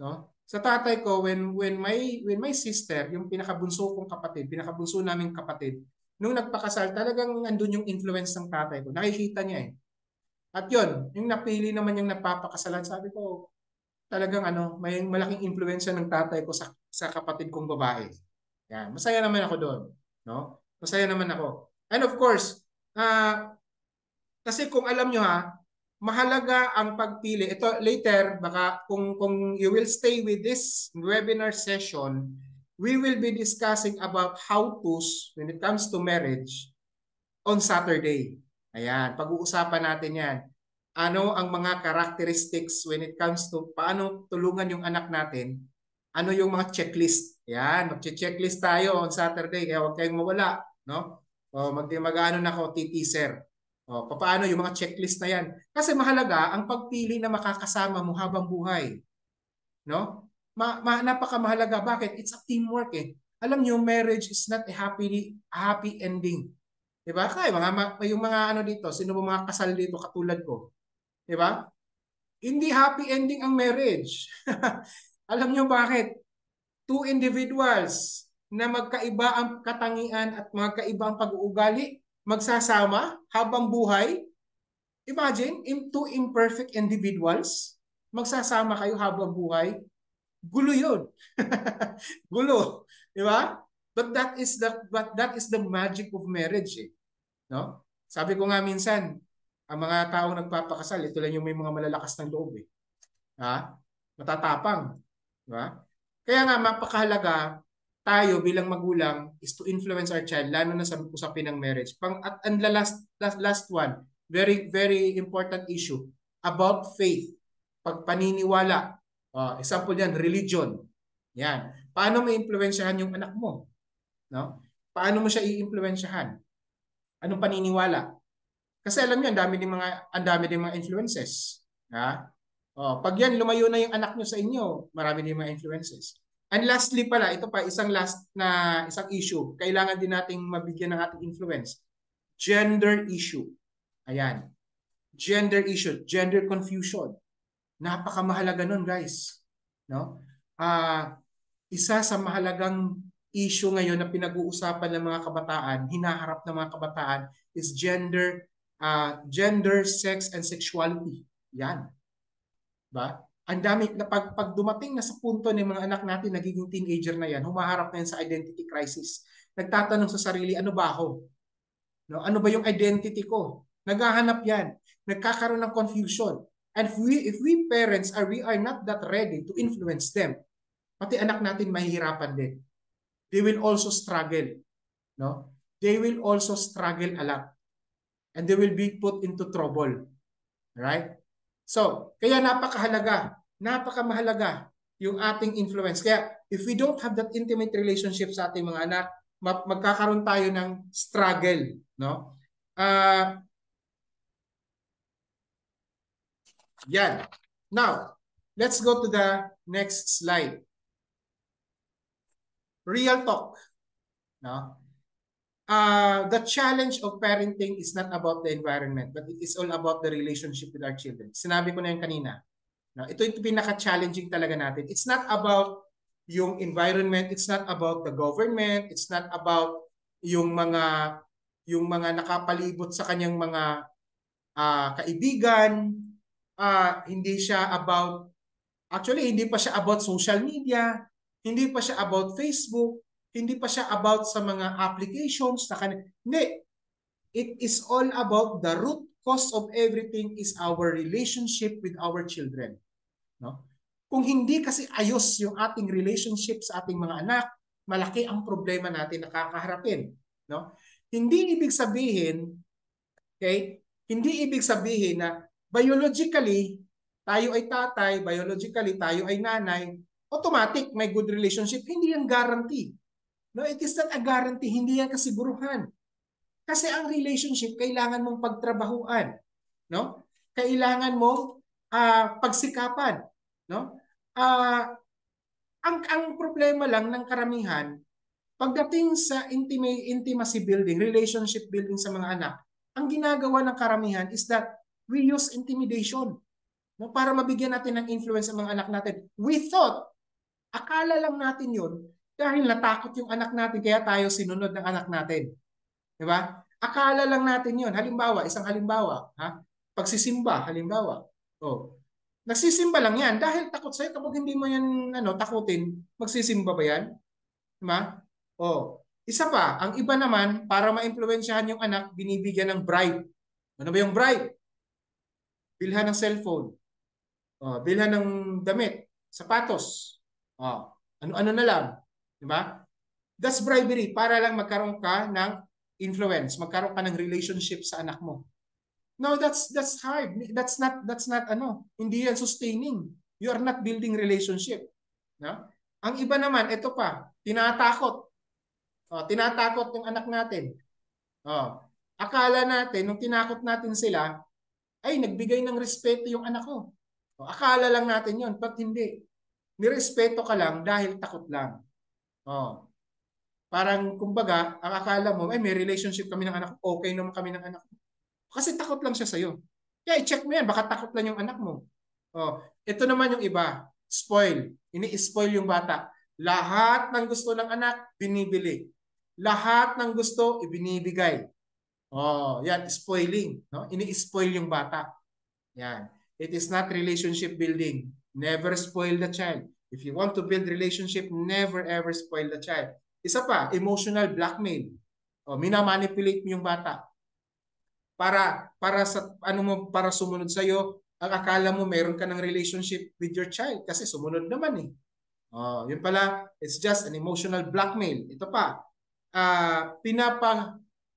Speaker 1: No? Sa tatay ko, when my sister, yung pinakabunso kong kapatid, pinakabunso naming kapatid, nung nagpakasal, talagang andun yung influence ng tatay ko. Nakikita niya eh. At yun, yung napili naman yung nagpapakasalan, sabi ko, talagang may malaking influensya ng tatay ko sa kapatid kong babae. Yan, masaya naman ako doon. No? Masaya naman ako. And of course, kasi kung alam nyo mahalaga ang pagpili. Ito later, baka kung you will stay with this webinar session, we will be discussing about how-tos when it comes to marriage on Saturday. Ayan, pag-uusapan natin yan. Ano ang mga characteristics when it comes to paano tulungan yung anak natin? Ano yung mga checklist? Ayan, mag-checklist tayo on Saturday, kaya huwag kayong mawala. No? O mag-ano na ako, titeaser. Paano yung mga checklist na yan? Kasi mahalaga ang pagpili na makakasama mo habang buhay. No? Napakamahalaga. Bakit? It's a teamwork eh. Alam nyo, marriage is not a happy ending. Diba? Kaya yung mga ano dito, sino ba mga kasal dito katulad ko? Diba? Hindi happy ending ang marriage. Alam nyo bakit? Two individuals na magkaiba ang katangian at magkaiba ang pag-uugali, magsasama habang buhay. Imagine, two imperfect individuals, magsasama kayo habang buhay. Gulo yun. Gulo. Di ba? But that is the magic of marriage. Eh. No? Sabi ko nga minsan, ang mga taong nagpapakasal, ito lang yung may mga malalakas ng loob. Eh. Ha? Matatapang. Di ba? Kaya nga, mapakahalaga tayo bilang magulang is to influence our child, lalo na sa usapin ng marriage. And the last one, very, very important issue about faith. Pagpaniniwala. Example yan, religion. Yan. Paano mo impluwensyahan yung anak mo? No? Paano mo siya i-impluwensyahan? Anong paniniwala? Kasi alam niyo, ang dami din mga influences. Ha? Pag yan, lumayo na yung anak nyo sa inyo, marami din mga influences. And lastly pala, ito pa, isang issue. Kailangan din nating mabigyan ng ating influence. Gender issue. Ayan. Gender issue. Gender confusion. Napakamahalaga nun, guys. No? Isa sa mahalagang issue ngayon na pinag-uusapan ng mga kabataan, hinaharap ng mga kabataan, is gender, sex, and sexuality. Yan. Ba? Ang dami, pag dumating na sa punto ng mga anak natin, nagiging teenager na yan, humaharap na yan sa identity crisis. Nagtatanong sa sarili, ano ba ako? No? Ano ba yung identity ko? Naghahanap yan. Nagkakaroon ng confusion. And if we parents we are not that ready to influence them, pati anak natin mahihirapan din. They will also struggle. No? They will also struggle a lot. And they will be put into trouble. Right? So, kaya napakamahalaga yung ating influence. Kaya, if we don't have that intimate relationship sa ating mga anak, magkakaroon tayo ng struggle. No? Yan. Now, let's go to the next slide. Real talk. No? The challenge of parenting is not about the environment, but it is all about the relationship with our children. Sinabi ko na yung kanina. No? Ito yung pinaka-challenging talaga natin. It's not about yung environment, it's not about the government, it's not about yung mga nakapalibot sa kanyang mga kaibigan. Hindi siya about, actually hindi pa siya about social media, hindi pa siya about Facebook, hindi pa siya about sa mga applications na hindi. It is all about the root cause of everything is our relationship with our children. No? Kung hindi kasi ayos yung ating relationship sa ating mga anak, malaki ang problema natin na kakaharapin. No? Hindi ibig sabihin, okay? Hindi ibig sabihin na biologically, tayo ay tatay, biologically, tayo ay nanay, automatic may good relationship. Hindi yan guarantee. No, it is not a guarantee, hindi yan kasiguruhan. Kasi ang relationship kailangan mong pagtrabahuan, no? Kailangan mong pagsikapan, no? Ang problema lang ng karamihan, pagdating sa intimacy building, relationship building sa mga anak, ang ginagawa ng karamihan is that we use intimidation, no? Para mabigyan natin ng influence sa mga anak natin. Akala lang natin yun, dahil natakot yung anak natin, kaya tayo sinunod ng anak natin. Di ba? Akala lang natin yun. Halimbawa, isang halimbawa. Pagsisimba, halimbawa. Nagsisimba lang yan. Dahil takot sa'yo, kapag hindi mo yan takutin, magsisimba ba yan? Di ba? Isa pa, ang iba naman, para ma-impluwensyahan yung anak, binibigyan ng bribe. Ano ba yung bribe? Bilhan ng cellphone. Bilhan ng damit, sapatos. Ano-ano na lang. Diba? That's bribery para lang magkaroon ka ng influence, magkaroon ka ng relationship sa anak mo. No, that's hard. That's not hindi yan sustaining. You are not building relationship. No? Ang iba naman, ito pa, tinatakot. Tinatakot yung anak natin. Akala natin, nung tinakot natin sila, ay nagbigay ng respeto yung anak ko. O, akala lang natin yun, but hindi. Nirespeto ka lang dahil takot lang. Oh, parang kumbaga, ang akala mo, ay may relationship kami ng anak ko, okay naman kami ng anak ko. Kasi takot lang siya sa'yo. Kaya i-check mo yan, baka takot lang yung anak mo. Oh, ito naman yung iba, spoil. Ini-spoil yung bata. Lahat ng gusto ng anak, binibili. Lahat ng gusto, ibinibigay. Oh, yan, spoiling. No? Ini-spoil yung bata. Yan. It is not relationship building. Never spoil the child. If you want to build relationship, never ever spoil the child. Isa pa, emotional blackmail. O, minamanipulate mo yung bata para sa ano mo para sumunod sa iyo. Ang akala mo meron ka ng relationship with your child kasi sumunod naman eh. Oh, yun pala, it's just an emotional blackmail. Ito pa,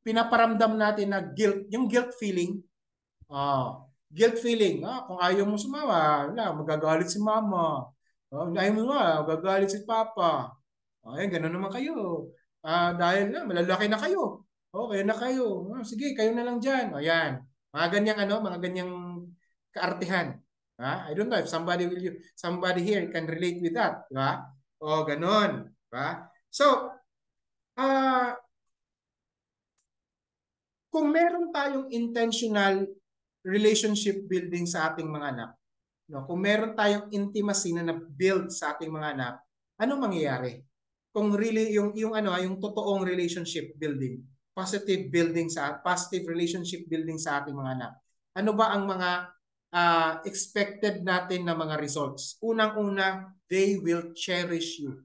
Speaker 1: pinaparamdam natin na guilt, yung guilt feeling. Guilt feeling. Kung ayaw mo sumawa, wala, magagalit si mama. Ayaw mo nga, magagalit si papa. Ganun naman kayo. Dahil na, malalaki na kayo. Okay na kayo. Sige, kayo na lang dyan. Ayan. Mga ganyang mga ganyang kaartihan. I don't know if somebody here can relate with that. Diba? Ganun. Diba? So, ah, kung meron tayong intentional relationship building sa ating mga anak, no? Kung meron tayong intimacy na na-build sa ating mga anak, anong mangyayari? Kung really yung totoong relationship building, positive relationship building sa ating mga anak. Ano ba ang mga expected natin na mga results? Unang-una, they will cherish you.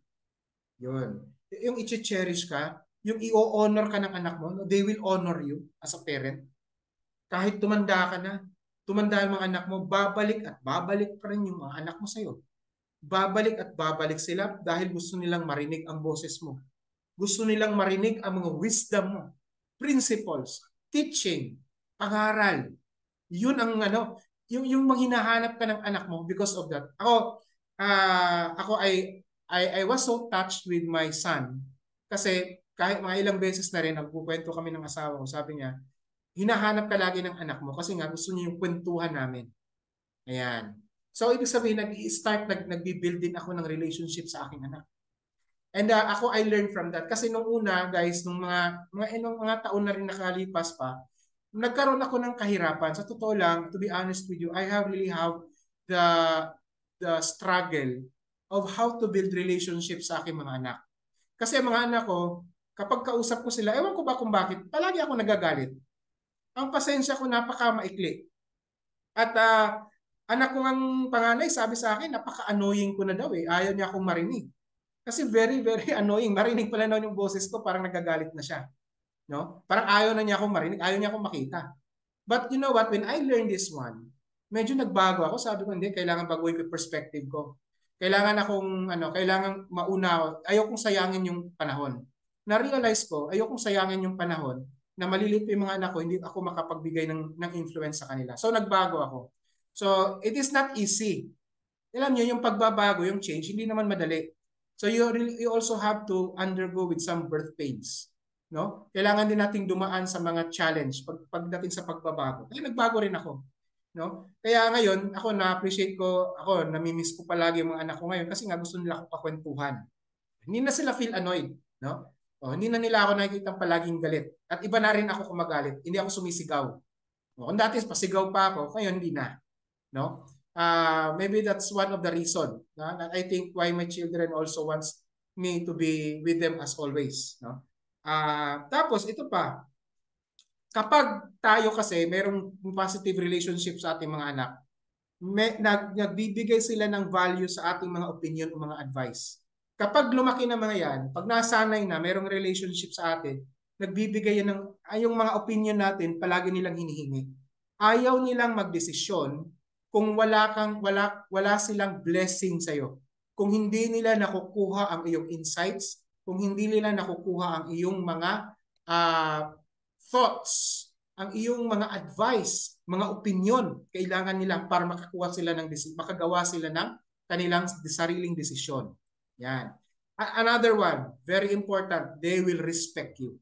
Speaker 1: Yun. Yung i-cherish ka, yung i-honor ka ng anak mo, they will honor you as a parent. Kahit tumanda yung mga anak mo, babalik at babalik pa rin yung mga anak mo sa'yo. Babalik at babalik sila dahil gusto nilang marinig ang boses mo. Gusto nilang marinig ang mga wisdom mo, principles, teaching, pangaral. Yun ang yung manghinahanap ka ng anak mo because of that. I was so touched with my son kasi kahit mga ilang beses na rin, nagkukwento kami ng asawa ko, sabi niya, hinahanap ka lagi ng anak mo kasi nga gusto niya yung kwentuhan namin. Ayan. So, ibig sabihin, nag-build din ako ng relationship sa aking anak. And I learned from that. Kasi nung una, guys, nung mga taon na rin nakalipas pa, nagkaroon ako ng kahirapan. Sa totoo lang, to be honest with you, I really have the struggle of how to build relationship sa aking mga anak. Kasi ang mga anak ko, kapag kausap ko sila, ewan ko ba kung bakit, palagi ako nagagalit. Ang pasensya ko napaka-maikli. At anak ko ng panganay, sabi sa akin, napaka-annoying ko na daw eh. Ayaw niya akong marinig. Kasi very, very annoying. Marinig pala na yung boses ko, parang nagagalit na siya. No? Parang ayaw na niya akong marinig, ayaw niya akong makita. But you know what, when I learned this one, medyo nagbago ako. Sabi ko, hindi, kailangan baguhin ko yung perspective ko. Kailangan mauna. Ayaw kong sayangin yung panahon. Na-realize ko, ayaw kong sayangin yung panahon na malilit yung mga anak ko, hindi ako makapagbigay ng influence sa kanila. So, nagbago ako. So, it is not easy. Alam niyo, yung pagbabago, yung change, hindi naman madali. So, you also have to undergo with some birth pains. No? Kailangan din nating dumaan sa mga challenge pagdating sa pagbabago. Kaya nagbago rin ako. No? Kaya ngayon, ako na-appreciate ko, namimiss ko palagi yung mga anak ko ngayon kasi nga gusto nila ako pakwentuhan. Hindi na sila feel annoyed. No? Hindi na nila ako nakikita palaging galit. At iba na rin ako kumagalit. Hindi ako sumisigaw. Kung dati pasigaw pa ako, ngayon hindi na. No? Maybe that's one of the reason. I think why my children also wants me to be with them as always. No? Tapos ito pa, kapag tayo kasi merong positive relationship sa ating mga anak, nagbibigay sila ng value sa ating mga opinion o mga advice. Kapag lumaki na mga yan, pag nasanay na, merong relationship sa atin, nagbibigay yan yung mga opinion natin, palagi nilang hinihingi. Ayaw nilang magdesisyon kung wala silang blessing sa iyo. Kung hindi nila nakukuha ang iyong insights, kung hindi nila nakukuha ang iyong mga thoughts, ang iyong mga advice, mga opinion, kailangan nila para makagawa sila ng kanilang sariling desisyon. Yan. Another one, very important, they will respect you.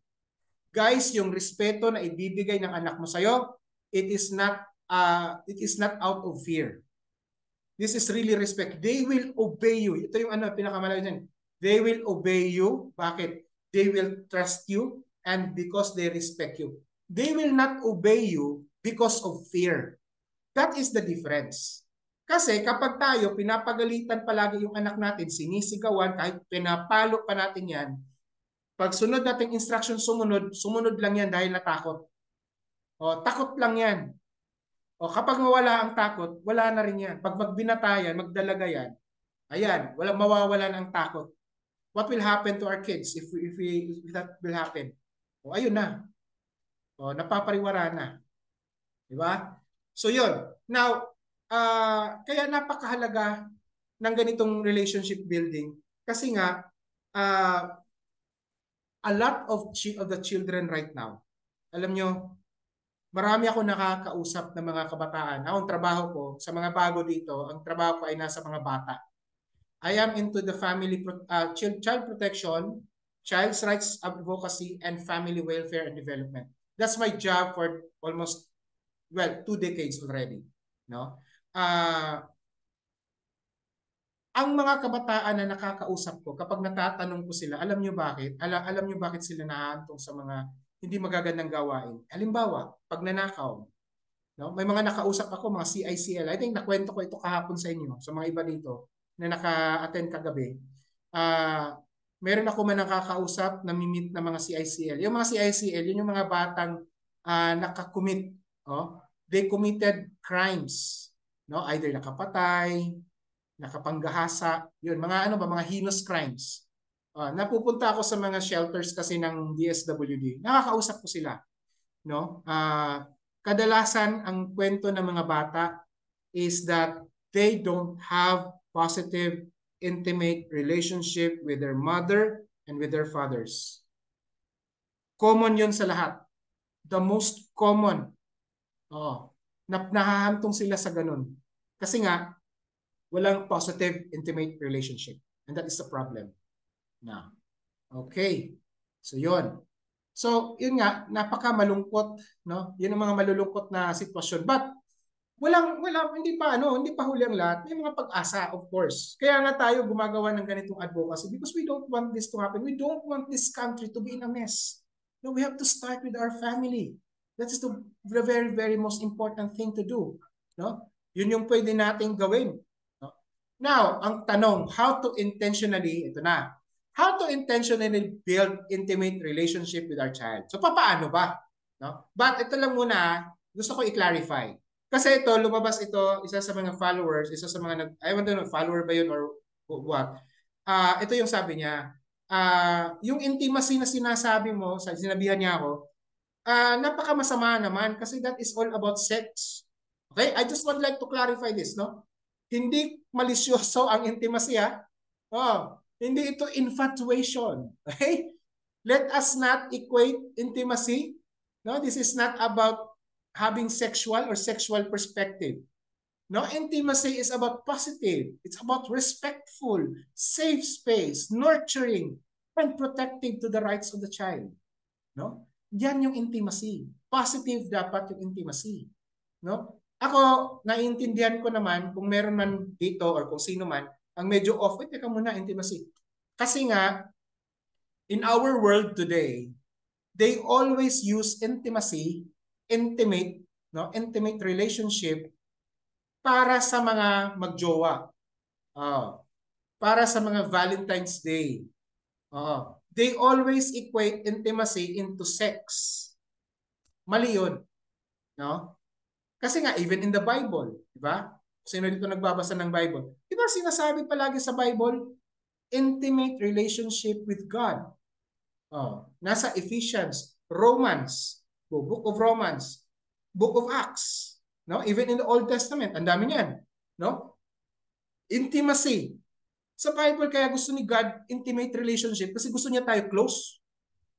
Speaker 1: Guys, yung respeto na ibibigay ng anak mo sa'yo, it is not out of fear. This is really respect. They will obey you. Ito yung pinakamalayo dyan. They will obey you. Bakit? They will trust you and because they respect you. They will not obey you because of fear. That is the difference. Kasi kapag tayo pinapagalitan palagi yung anak natin, sinisigawan, kahit pinapalo pa natin yan, pag sunod nating instruction sumunod lang yan dahil natakot. O, takot lang yan. O kapag mawala ang takot, wala na rin yan. Pag magbinatayan, magdalaga yan, ayan, walang mawawalan ang takot. What will happen to our kids if that will happen? O ayun na. O napapariwara na. Di ba? So yun. Now, kaya napakahalaga ng ganitong relationship building kasi nga a lot of the children right now, alam nyo, marami ako nakakausap ng mga kabataan. Ang trabaho ko, sa mga bago dito, ang trabaho ko ay nasa mga bata. I am into the family child protection, child's rights advocacy, and family welfare and development. That's my job for almost, 2 decades already. No? Ang mga kabataan na nakakausap ko, kapag natatanong ko sila, alam nyo bakit? Alam nyo bakit sila nahahantong sa mga hindi magagandang gawain? Halimbawa, pag nanakaw, no? May mga nakausap ako, mga CICL. I think nakwento ko ito kahapon sa inyo, sa mga iba dito na naka-attend kagabi. Meron ako man nakakausap, namimit na mga CICL. Yung mga CICL, yun yung mga batang nakakommit. Oh? They committed crimes. No? Either nakapatay, nakapanggahasa, yun, mga mga heinous crimes. Napupunta ako sa mga shelters kasi ng DSWD. Nakakausap ko sila. No? Kadalasan ang kwento ng mga bata is that they don't have positive, intimate relationship with their mother and with their fathers. Common yun sa lahat. The most common. Nahahantong sila sa ganun. Kasi nga, walang positive, intimate relationship. And that is the problem. Now, okay. So, yun. So, yun nga, napaka malungkot, no? Yun ang mga malulungkot na sitwasyon. But, hindi pa huli ang lahat. May mga pag-asa, of course. Kaya nga tayo gumagawa ng ganitong advocacy because we don't want this to happen. We don't want this country to be in a mess. No, we have to start with our family. That is the very, very most important thing to do. No? Yun yung pwede nating gawin. No? Now, ang tanong, how to intentionally build intimate relationship with our child. So, paano ba? No? But ito lang muna, gusto ko i-clarify. Kasi lumabas ito, isa sa mga followers, isa sa mga, I don't know, follower ba yun or what. Ito yung sabi niya, yung intimacy na sinasabi mo, sinabihan niya ako, napakamasama naman kasi that is all about sex. Okay? I just would like to clarify this, no? Hindi malisyoso ang intimacy, ha? Hindi ito infatuation. Okay? Let us not equate intimacy. No, this is not about having sexual or sexual perspective. No, intimacy is about positive. It's about respectful, safe space, nurturing, and protective to the rights of the child. No? Yan yung intimacy. Positive dapat yung intimacy. No? Ako, naiintindihan ko naman kung meron man dito or kung sino man ang medyo off, teka muna, intimacy. Kasi nga, in our world today, they always use intimacy, intimate relationship para sa mga magjowa. Para sa mga Valentine's Day. They always equate intimacy into sex. Mali yun. No? Kasi nga, even in the Bible, di ba? Sino dito nagbabasa ng Bible? Di ba sinasabi palagi sa Bible, intimate relationship with God. Nasa Ephesians, Romans, Book of Romans, Book of Acts, no? Even in the Old Testament, ang dami niyan, no? Intimacy. Sa Bible kaya gusto ni God intimate relationship kasi gusto niya tayo close.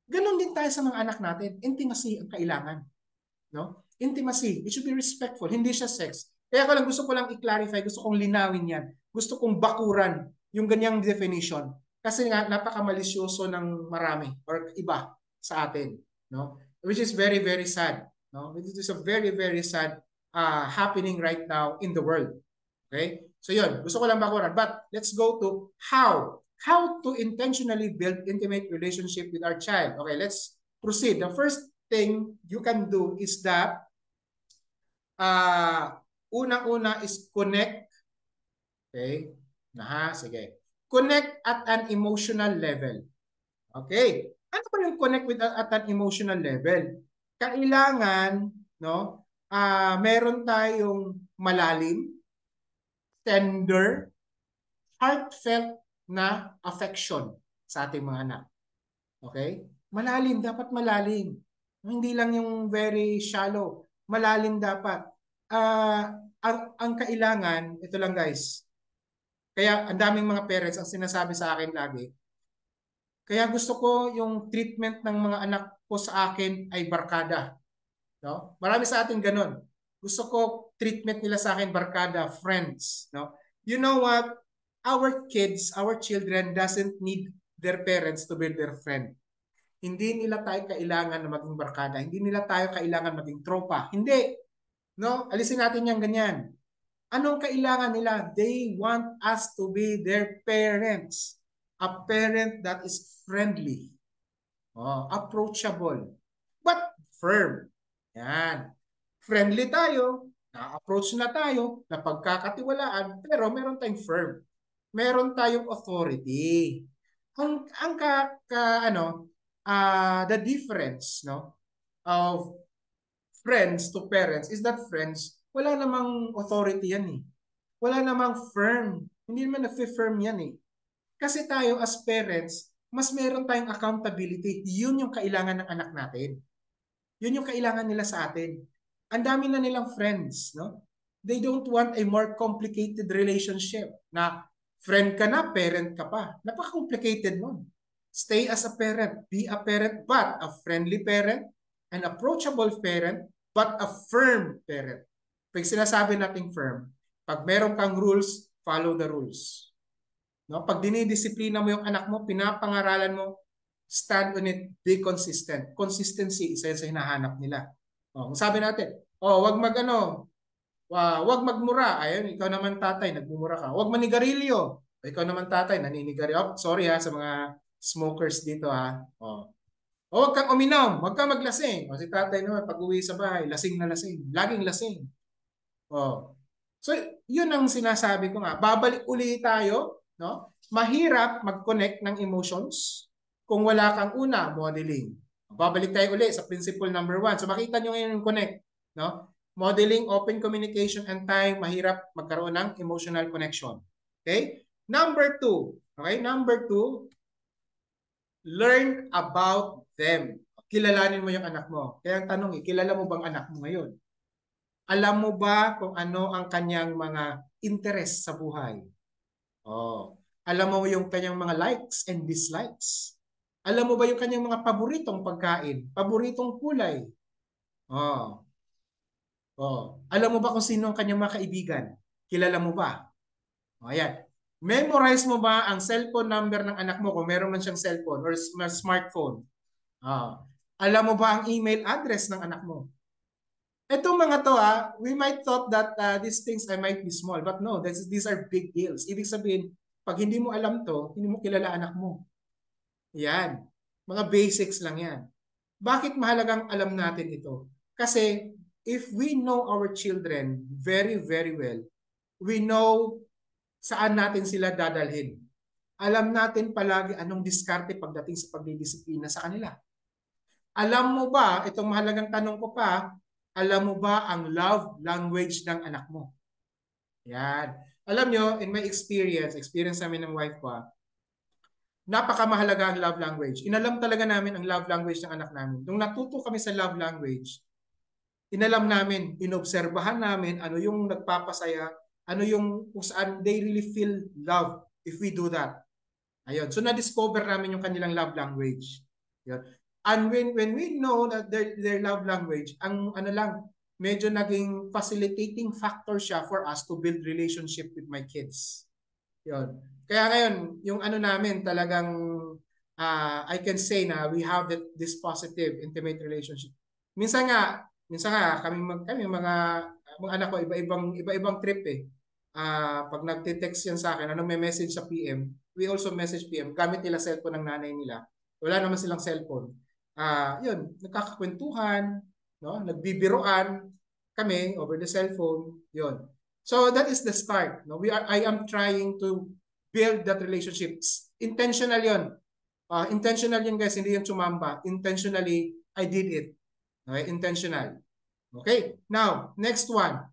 Speaker 1: Ganon din tayo sa mga anak natin. Intimacy ang kailangan, no? Intimacy, it should be respectful, hindi siya sex. Kaya gusto ko lang i-clarify, gusto kong linawin yan. Gusto kong bakuran yung ganyang definition. Kasi nga, napakamalisyoso ng marami or iba sa atin. no? Which is very, very sad, no? It is a very, very sad happening right now in the world. Okay? So yun, gusto ko lang bakuran. But let's go to how. How to intentionally build intimate relationship with our child. Okay, let's proceed. The first thing you can do is that unang-una is connect. Okay? Sige. Connect at an emotional level. Okay. Ano ba yung connect with at an emotional level? Kailangan, no, meron tayong malalim, tender, heartfelt na affection sa ating mga anak. Okay? Malalim, dapat malalim. Hindi lang yung very shallow. Malalim dapat. Ang kailangan, ito lang guys, kaya ang daming mga parents ang sinasabi sa akin lagi, kaya gusto ko yung treatment ng mga anak ko sa akin ay barkada. No? Marami sa atin ganun. Gusto ko treatment nila sa akin barkada, friends. No? You know what? Our kids, our children doesn't need their parents to be their friend. Hindi nila tayo kailangan na maging barkada. Hindi nila tayo kailangan maging tropa. Hindi. No? Alisin natin yung ganyan. Anong kailangan nila? They want us to be their parents. A parent that is friendly, approachable, but firm. Yan. Friendly tayo, na-approach na tayo, napagkakatiwalaan, pero meron tayong firm. Meron tayong authority. Ang the difference, no, of friends to parents is that friends, wala namang authority yan eh. Wala namang firm. Hindi naman nag-firm yan eh. Kasi tayo as parents, mas meron tayong accountability. Yun yung kailangan ng anak natin. Yun yung kailangan nila sa atin. Ang dami na nilang friends, no? They don't want a more complicated relationship na friend ka na, parent ka pa. Napaka-complicated nun. Stay as a parent, be a parent, but a friendly parent, an approachable parent, but a firm parent. Pag sinasabi nating firm, pag meron kang rules, follow the rules. No? Pag dinidisiplina mo yung anak mo, pinapangaralan mo, stand on it, be consistent. Consistency, isa yun sa hinahanap nila. Sabi natin, wag magmura. Ayun, ikaw naman tatay, nagmumura ka. Wag manigarilyo. Ikaw naman tatay, naninigarilyo. Sorry sa mga smokers dito O wag kang uminom, wag kang maglasing. Si tatay naman, pag uwi sa bahay, lasing na lasing. Laging lasing. So, yun ang sinasabi ko nga. Babalik uli tayo, no? Mahirap mag-connect ng emotions kung wala kang modeling. Babalik tayo uli sa principle number 1. So, makita nyo ngayon yung connect, no? Modeling, open communication, and time, mahirap magkaroon ng emotional connection. Okay? Number 2. Okay? Number 2, learn about them. Kilalanin mo yung anak mo. Kaya ang tanong kilala mo bang anak mo ngayon? Alam mo ba kung ano ang kanyang mga interest sa buhay? Alam mo yung kanyang mga likes and dislikes? Alam mo ba yung kanyang mga paboritong pagkain? Paboritong kulay? Alam mo ba kung sino ang kanyang mga kaibigan? Kilala mo ba? Ayan. Memorize mo ba ang cellphone number ng anak mo kung meron man siyang cellphone or smartphone? Alam mo ba ang email address ng anak mo? Itong mga to we might thought that these things might be small, but no, these are big deals. Ibig sabihin, pag hindi mo alam to, hindi mo kilala anak mo. Yan. Mga basics lang yan. Bakit mahalagang alam natin ito? Kasi if we know our children very, very well, we know saan natin sila dadalhin. Alam natin palagi anong diskarte pagdating sa pagdidisiplina sa kanila. Alam mo ba, itong mahalagang tanong ko pa, alam mo ba ang love language ng anak mo? Yan. Alam nyo, in my experience namin ng wife ko, napakamahalaga ang love language. Inalam talaga namin ang love language ng anak namin. Nung natuto kami sa love language, inalam namin, inobserbahan namin ano yung nagpapasaya, ano yung kung saan they really feel love if we do that. Ayun. So na-discover namin yung kanilang love language. Yun. And when we know that their love language, ang medyo naging facilitating factor siya for us to build relationship with my kids. Yun. Kaya ngayon, yung namin talagang I can say na we have this positive intimate relationship. Minsan nga kami mga anak ko iba-ibang trip eh. Pag nagte-text yan sa akin, anong may message sa PM, we also message PM. Gamit nila cellphone ng nanay nila. Wala naman silang cellphone. Yun, nagkakakwentuhan, no? Nagbibiroan kami over the cellphone. Yun. So that is the start. No? I am trying to build that relationship. Intentional yun. Intentional yun guys, hindi yung tsumamba. Intentionally, I did it. Okay? Intentional. Okay? Now, next one.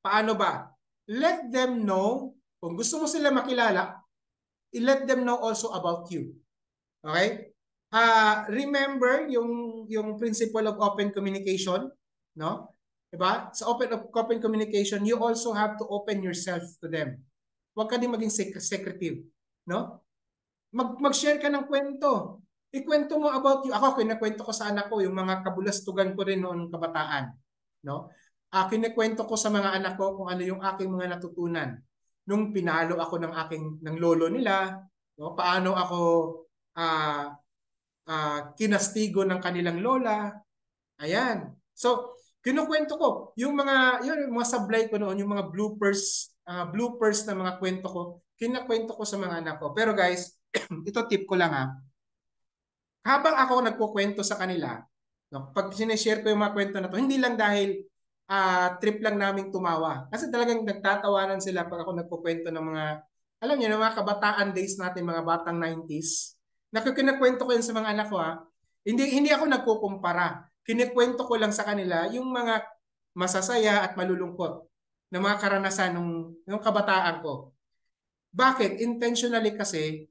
Speaker 1: Paano ba? Let them know, kung gusto mo sila makilala, let them know also about you. Okay? Remember yung principle of open communication, no? Diba? Sa open communication, you also have to open yourself to them. Huwag ka din maging secretive, no? Mag-share ka ng kwento. Ikwento mo about you. Ako, kinakwento ko sa anak ko yung mga kabulastugan ko rin noong kabataan. No? Kinikwento ko sa mga anak ko kung ano yung aking mga natutunan. Nung pinalo ako ng lolo nila, no? Paano ako kinastigo ng kanilang lola. Ayan. So, kinukwento ko yung mga sablay ko noon, yung mga bloopers na mga kwento ko, kinakwento ko sa mga anak ko. Pero guys, ito tip ko lang ha. Habang ako nagkukwento sa kanila, no, pag sineshare ko yung mga kwento na to, hindi lang dahil trip lang naming tumawa. Kasi talagang nagtatawanan sila pag ako nagkukwento ng mga, alam niyo, ng mga kabataan days natin, mga batang 90s. Kinakwento ko yun sa mga anak ko ha. Hindi ako nagkukumpara. Kinikwento ko lang sa kanila yung mga masasaya at malulungkot na mga karanasan ng kabataan ko. Bakit? Intentionally kasi,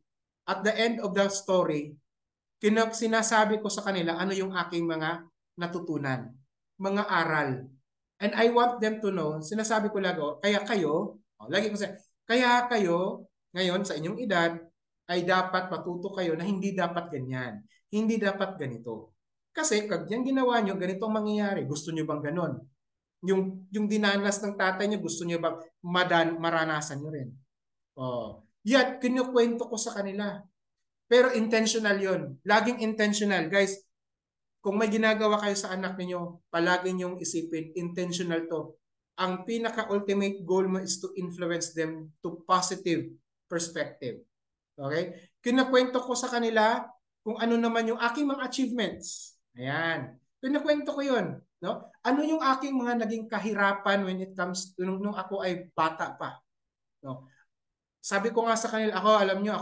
Speaker 1: at the end of the story, sinasabi ko sa kanila ano yung aking mga natutunan, mga aral. And I want them to know, sinasabi ko lagi ko kaya kayo, ngayon sa inyong edad, ay dapat matuto kayo na hindi dapat ganyan. Hindi dapat ganito. Kasi pag yan ginawa nyo, ganito ang mangyayari. Gusto nyo bang ganon? Yung dinanas ng tatay nyo, gusto nyo bang maranasan nyo rin? Yan, kinukwento ko sa kanila. Pero intentional yon. Laging intentional. Guys, kung may ginagawa kayo sa anak niyo, palagi niyong isipin, intentional to. Ang pinaka-ultimate goal mo is to influence them to positive perspective. Okay? Kinakwento ko sa kanila kung ano naman yung aking mga achievements. Ayan. Kinakwento ko yun. No? Ano yung aking mga naging kahirapan when it comes to nung ako ay bata pa. No? Sabi ko nga sa kanila, alam nyo,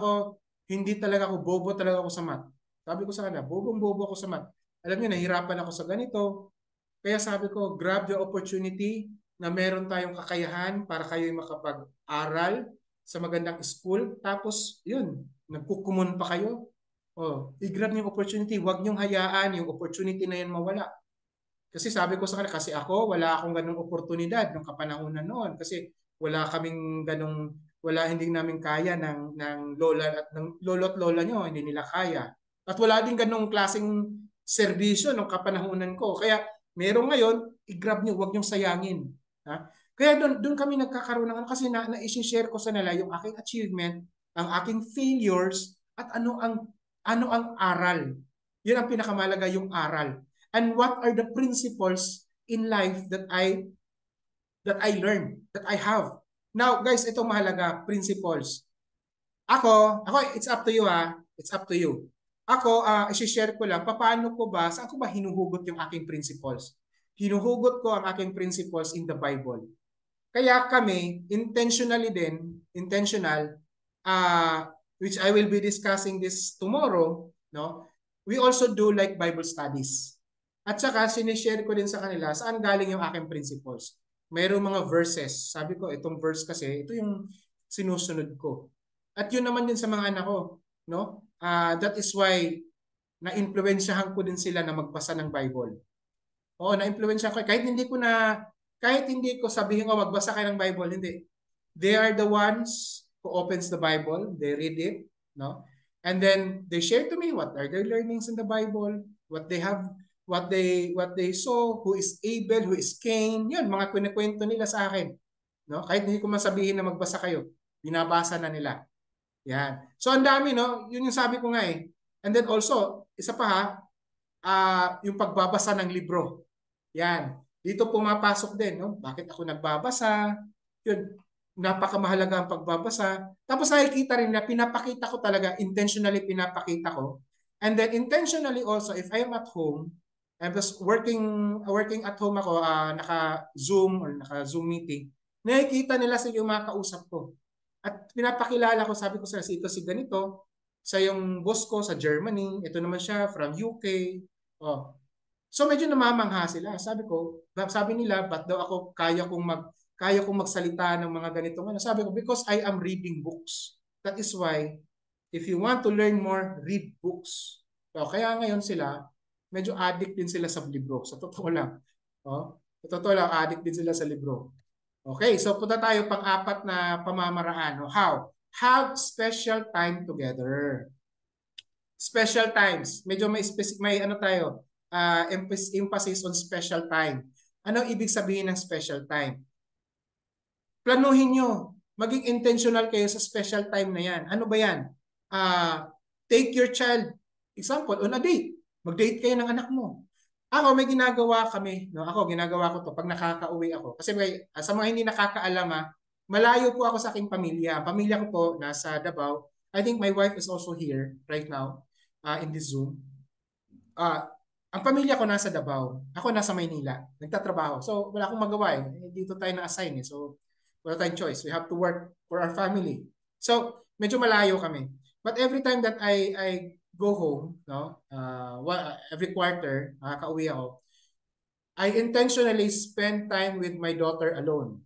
Speaker 1: hindi talaga ako, bobo talaga ako sa math. Sabi ko sa kanila, bobong-bobo ako sa math. Alam niyo, nahirapan ako sa ganito. Kaya sabi ko, grab the opportunity na meron tayong kakayahan para kayo'y makapag-aral sa magandang school. Tapos, yun, nagkukumun pa kayo. I-grab niyo yung opportunity. Huwag niyong hayaan yung opportunity na yan mawala. Kasi sabi ko sa kanila, kasi wala akong ganung oportunidad nung kapanahunan noon. Kasi wala kaming hindi namin kaya ng lola at ng lolo at lola nyo, hindi nila kaya. At wala din ganung klaseng serbisyo nung kapanahunan ko. Kaya meron ngayon, i-grab nyo, huwag nyong sayangin. Ha? Kaya doon kami nagkakaroon ng kasi na-share ko sa nila yung aking achievement, ang aking failures, at ano ang aral. Yun ang pinakamalaga, yung aral. And what are the principles in life that I learned, that I have. Now, guys, ito mahalaga, principles. Ako, it's up to you ha. It's up to you. Ako, i-share ko lang, saan ko ba hinuhugot yung aking principles? Hinuhugot ko ang aking principles in the Bible. Kaya kami, intentional, which I will be discussing this tomorrow, no? We also do like Bible studies. At saka, sinishare ko din sa kanila saan galing yung aking principles. Mayroong mga verses. Sabi ko, itong verse kasi, ito yung sinusunod ko. At yun naman din sa mga anak ko. No? That is why na-influensyahan ko din sila na magbasa ng Bible. Oo, na-influensyahan ko. Kahit hindi ko sabihin ko magbasa kayo ng Bible, hindi. They are the ones who opens the Bible. They read it. No? And then they share to me what are their learnings in the Bible, what they have, what they saw, who is Abel, who is Cain, yun, mga kwento nila sa akin. No? Kahit hindi ko masabihin na magbasa kayo, binabasa na nila. Yan. So ang dami, no? Yun yung sabi ko nga eh. And then also, isa pa ha, yung pagbabasa ng libro. Yan. Dito pumapasok din, no? Bakit ako nagbabasa? Yun, napakamahalaga ang pagbabasa. Tapos nakikita rin na pinapakita ko talaga, intentionally pinapakita ko. And then intentionally also, if I am at home, I was working at home ako, naka-Zoom or naka-Zoom meeting, nakikita nila sila yung mga kausap ko. At pinapakilala ko, sabi ko sa ito si ganito, sa yung boss ko sa Germany, ito naman siya from UK. Oh. So medyo namamangha sila. Sabi nila, ba't daw ako kaya kong magsalita ng mga ganitong ano? Sabi ko, because I am reading books. That is why, if you want to learn more, read books. So, kaya ngayon sila, medyo addict din sila sa libro. Sa totoo lang. Oh, sa totoo lang, addict din sila sa libro. Okay, so punta tayo pang-apat na pamamaraan. No? How? Have special time together. Special times. Medyo may ano tayo, emphasis on special time. Ano ibig sabihin ng special time? Planuhin nyo. Maging intentional kayo sa special time na yan. Ano ba yan? Take your child, example, on a date. Mag-date kayo ng anak mo. Ako, may ginagawa kami. No? Ako, ginagawa ko to pag nakaka-uwi ako. Kasi sa mga hindi nakakaalam, malayo po ako sa aking pamilya. Ang pamilya ko po nasa Davao. I think my wife is also here right now in this Zoom. Ang pamilya ko nasa Davao. Ako nasa Maynila. Nagtatrabaho. So, wala akong magawa eh. Dito tayo na-assign eh. So, wala tayong choice. We have to work for our family. So, medyo malayo kami. But every time that I go home, no, every quarter, nakaka-uwi ako, I intentionally spend time with my daughter alone.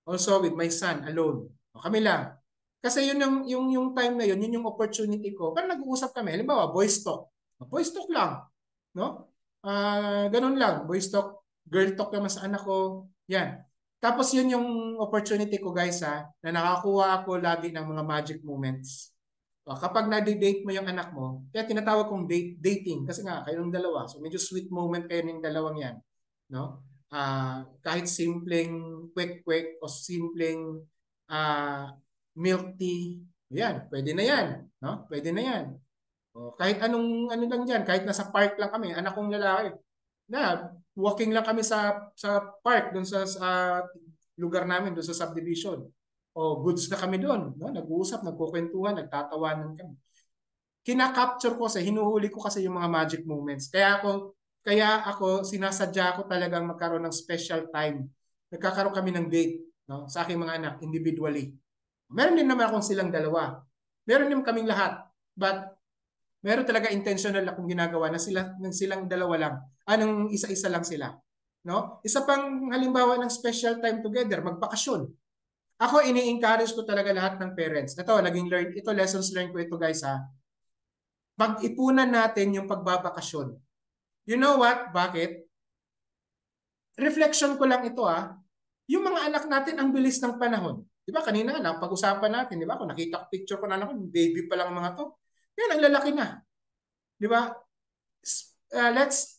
Speaker 1: Also with my son alone. O, kami lang. Kasi yun yung time na yun yung opportunity ko. Parang nag-uusap kami. Halimbawa, boys talk. Boys talk lang. No? Ganun lang. Boys talk, girl talk naman sa anak ko. Yan. Tapos yun yung opportunity ko guys na nakakuha ako lagi ng mga magic moments. Kapag na-date mo yung anak mo, kaya tinatawag kong dating kasi nga kayong dalawa. So medyo sweet moment kayo ng dalawang yan, no? Kahit simpleng quick o simpleng milk tea, yan, pwede na yan, no? Pwede na yan. O, kahit anong ano lang diyan, kahit nasa park lang kami, anak kong lalaki, na walking lang kami sa park doon sa lugar namin doon sa subdivision. O goods na kami doon, no? Nag-uusap, nagkukwentuhan, nagtatawanan kami. Kina-capture ko hinuhuli ko kasi yung mga magic moments. Kaya ako sinasadya ko talagang magkaroon ng special time. Nagkakaroon kami ng date, no, sa aking mga anak individually. Meron din naman akong silang dalawa. Meron din kaming lahat. But meron talaga intentional akong ginagawa na silang dalawa lang. Anong isa-isa lang sila. No? Isa pang halimbawa ng special time together, magbakasyon. Ako ini-encourage ko talaga lahat ng parents. Ito lessons learned ko ito guys Pag-ipunan natin yung pagbabakasyon. You know what? Bakit? Reflection ko lang ito Yung mga anak natin ang bilis ng panahon. 'Di ba kanina lang pag-usapan natin, 'di ba? Kung nakita ko picture ko na anak ko, baby pa lang mga to. Yan ang lalaki na. 'Di ba?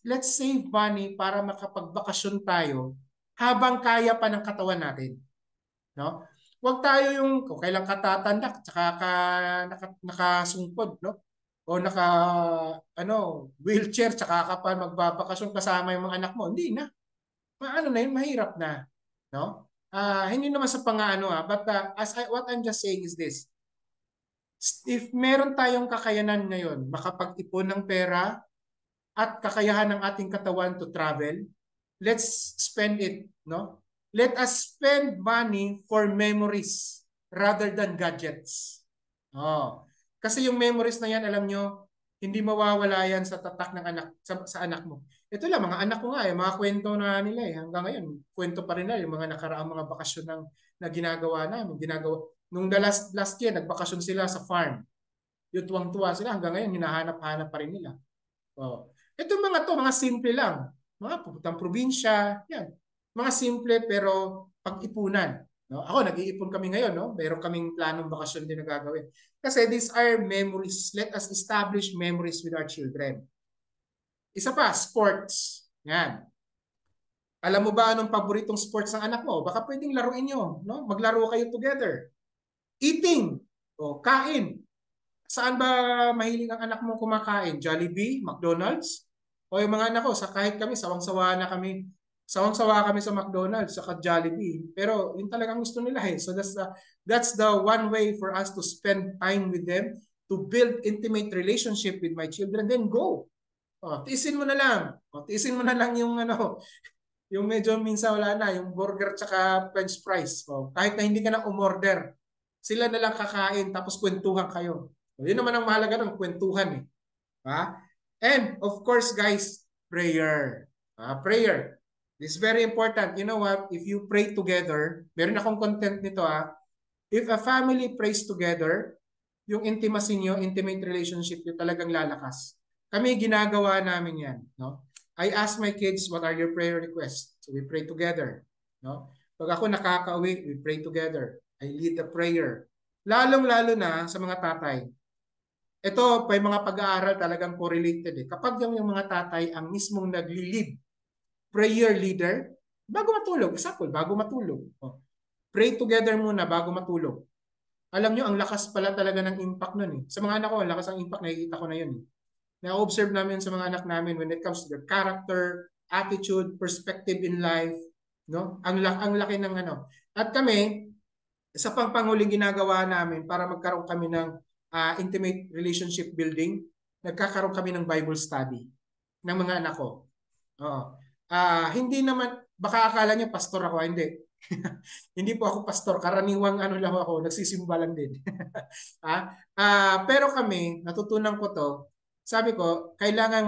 Speaker 1: Let's save money para makapagbakasyon tayo habang kaya pa ng katawan natin, no? Huwag tayo yung kung kailan katatanda tsaka nakasungkod, no? O wheelchair tsaka ka pa magbabakasyon kasama yung mga anak mo. Hindi na. Maano na yun, mahirap na, no? Hindi naman sa pang-ano but what I'm just saying is this. If meron tayong kakayanan ngayon makapag-ipon ng pera at kakayahan ng ating katawan to travel, let's spend it, no? Let us spend money for memories rather than gadgets. Kasi yung memories na yan, alam nyo, hindi mawawala yan sa tatak ng anak sa anak mo. Ito lang, mga anak ko nga, mga kwento na nila hanggang ngayon, kwento pa rin nila yung mga nakaraang mga bakasyon na ginagawa namin. Nung last year, nagbakasyon sila sa farm. Yung tuwang-tuwa sila, hanggang ngayon, hinahanap-hanap pa rin nila. Ito mga simple lang. Mga pupuntang probinsya, yan. Mga simple pero pag-ipunan. No? Ako, nag-iipon kami ngayon. No? Meron kaming planong bakasyon din na gagawin. Kasi these are memories. Let us establish memories with our children. Isa pa, sports. Yan. Alam mo ba anong paboritong sports ng anak mo? Baka pwedeng laruin nyo. No? Maglaro kayo together. Eating. O, kain. Saan ba mahilig ang anak mo kumakain? Jollibee, McDonald's? O yung mga anak ko, sa kahit kami, sawang-sawa na kami. Sawang-sawa kami sa McDonald's, sa Jollibee. Pero yun talagang gusto nila eh. So that's the one way for us to spend time with them, to build intimate relationship with my children, then go. O, tiisin mo na lang. O, tiisin mo na lang yung ano, yung medyo minsan wala na, yung burger tsaka french fries. O, kahit na hindi ka na umorder, sila na lang kakain tapos kwentuhan kayo. O, yun naman ang mahalaga ng kwentuhan eh. Ha? And of course guys, prayer. Prayer. This is very important. You know what? If you pray together, meron akong content nito ha. If a family prays together, yung intimacy nyo, intimate relationship nyo talagang lalakas. Kami ginagawa namin yan. No? I ask my kids, what are your prayer requests? So we pray together. No? Pag ako nakaka-uwi, we pray together. I lead the prayer. Lalong-lalo na sa mga tatay. Ito, may mga pag-aaral talagang correlated. Kapag yung mga tatay ang mismong nagli-lead, prayer leader, bago matulog, example, bago matulog. Pray together muna bago matulog. Alam nyo, ang lakas pala talaga ng impact nun eh. Sa mga anak ko, ang lakas ang impact, nakikita ko na yun eh. Na-observe namin sa mga anak namin when it comes to their character, attitude, perspective in life, no? Ang laki ng ano. At kami, sa pangpanguling ginagawa namin para magkaroon kami ng intimate relationship building, nagkakaroon kami ng Bible study ng mga anak ko. Oo. Hindi naman, baka akala niyo pastor ako, hindi. Hindi po ako pastor, karaniwang ano lang ako, nagsisimba lang din. Pero kami, natutunan ko to, sabi ko, kailangan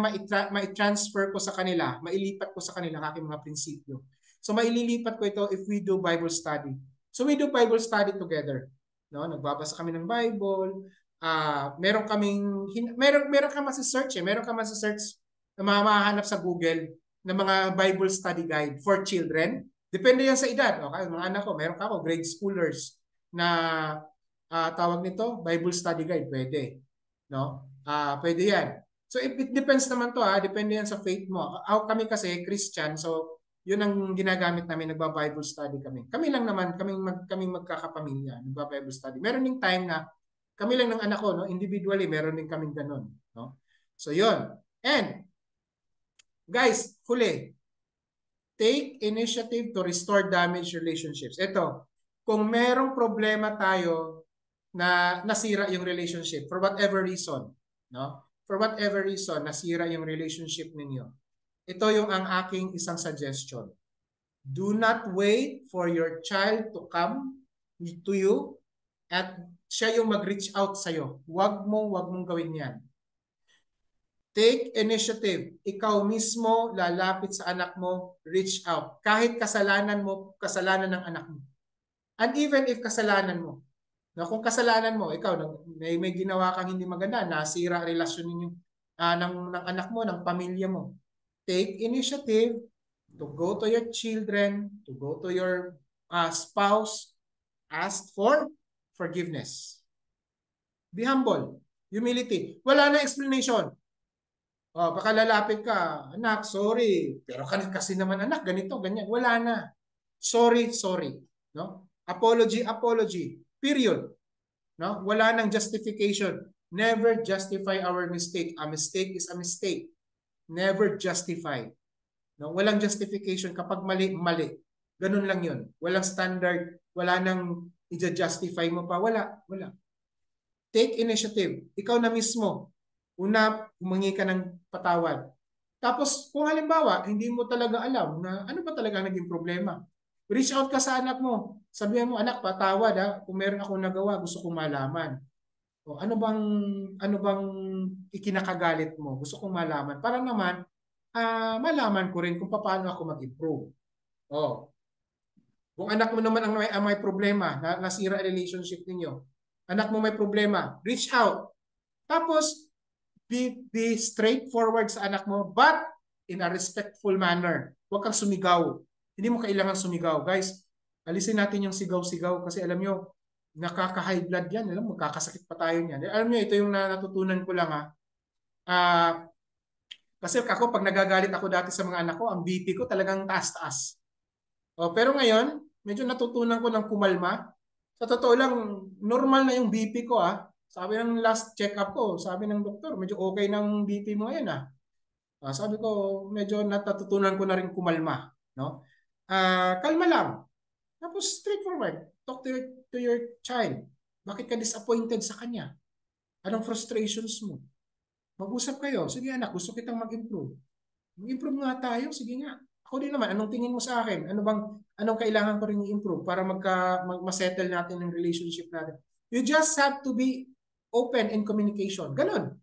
Speaker 1: ma-transfer ko sa kanila, mailipat ko sa kanila ang aking mga prinsipyo. So maililipat ko ito if we do Bible study. So we do Bible study together. No, nagbabasa kami ng Bible. Meron ka masi-search meron ka masi-search na mahahanap sa Google ng mga Bible study guide for children. Depende yan sa edad. Okay, mga anak ko, meron ka ako grade schoolers na tawag nito Bible study guide, pwede. No? Pwede yan. So it depends naman to depende yan sa faith mo. Kami kasi Christian, so yun ang ginagamit namin, nagba-Bible study kami. Kami lang naman, kaming magkakapamilya, nagba-Bible study. Meron ding time na kami lang ng anak ko, no, individually, meron din kaming ganun, no? So yun. And guys, huli, take initiative to restore damaged relationships. Ito, kung merong problema tayo na nasira yung relationship for whatever reason, no? For whatever reason, nasira yung relationship ninyo. Ito yung ang aking isang suggestion. Do not wait for your child to come to you at siya yung mag-reach out sa'yo. Wag mong gawin yan. Take initiative. Ikaw mismo lalapit sa anak mo, reach out. Kahit kasalanan mo, kasalanan ng anak mo. And even if kasalanan mo, kung kasalanan mo, ikaw may ginawa kang hindi maganda, nasira relasyon ninyo ng anak mo, ng pamilya mo. Take initiative to go to your children, to go to your spouse, ask for forgiveness. Be humble. Humility. Wala na explanation. Baka lalapit ka, anak, sorry. Pero kasi naman anak, ganito, ganyan. Wala na. Sorry, sorry. No? Apology, apology. Period. No? Wala nang justification. Never justify our mistake. A mistake is a mistake. Never justify. No? Walang justification. Kapag mali, mali. Ganun lang yun. Walang standard. Wala nang i-justify mo pa. Wala. Wala. Take initiative. Ikaw na mismo. Una, humingi ka ng patawad. Tapos, kung halimbawa, hindi mo talaga alam na ano ba talaga naging problema, reach out ka sa anak mo. Sabihan mo, anak, patawad kung meron akong nagawa, gusto kong malaman. O, ano bang ikinakagalit mo? Gusto kong malaman. Para naman, malaman ko rin kung paano ako mag-improve. O, kung anak mo naman ang may problema, nasira relationship ninyo, anak mo may problema, reach out. Tapos, be straightforward sa anak mo, but in a respectful manner. Huwag kang sumigaw. Hindi mo kailangan sumigaw. Guys, alisin natin yung sigaw-sigaw kasi alam nyo, nakaka-high blood yan. Alam mo, magkakasakit pa tayo niyan. Alam nyo, ito yung natutunan ko lang kasi ako, pag nagagalit ako dati sa mga anak ko, ang BP ko talagang taas-taas. Pero ngayon, medyo natutunan ko ng kumalma. Sa totoo lang, normal na yung BP ko ah. Sabi ng last check-up ko, sabi ng doktor, medyo okay ng BP mo ngayon ah. Sabi ko, medyo natutunan ko na rin kumalma. No? Kalma lang. Tapos straightforward. Talk to your child. Bakit ka disappointed sa kanya? Anong frustrations mo? Mag-usap kayo. Sige anak, gusto kitang mag-improve. Mag-improve nga tayo. Sige nga. Ako din naman, anong tingin mo sa akin? Anong kailangan ko rin i-improve para masettle natin ang relationship natin? You just have to be open in communication. Ganun.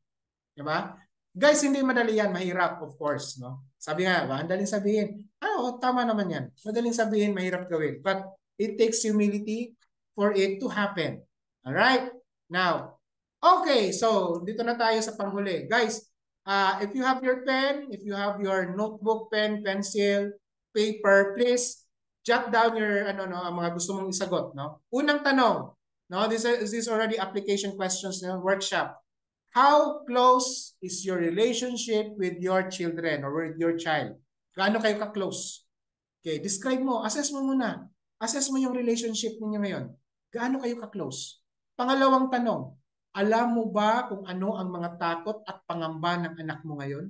Speaker 1: Diba? Guys, hindi madali yan. Mahirap, of course. No? Sabi nga, madaling sabihin. Tama naman yan. Madaling sabihin, mahirap gawin. But it takes humility for it to happen. Alright? Now, okay. So, dito na tayo sa panghuli. Guys, if you have your pen, if you have your notebook, pen, pencil, paper, please jot down your ang mga gusto mong isagot. No? Unang tanong. No, this is already application questions, no? Workshop. How close is your relationship with your children or with your child? Gaano kayo ka-close? Okay, describe mo. Assess mo muna. Assess mo yung relationship ninyo ngayon. Gaano kayo ka-close? Pangalawang tanong, alam mo ba kung ano ang mga takot at pangamba ng anak mo ngayon?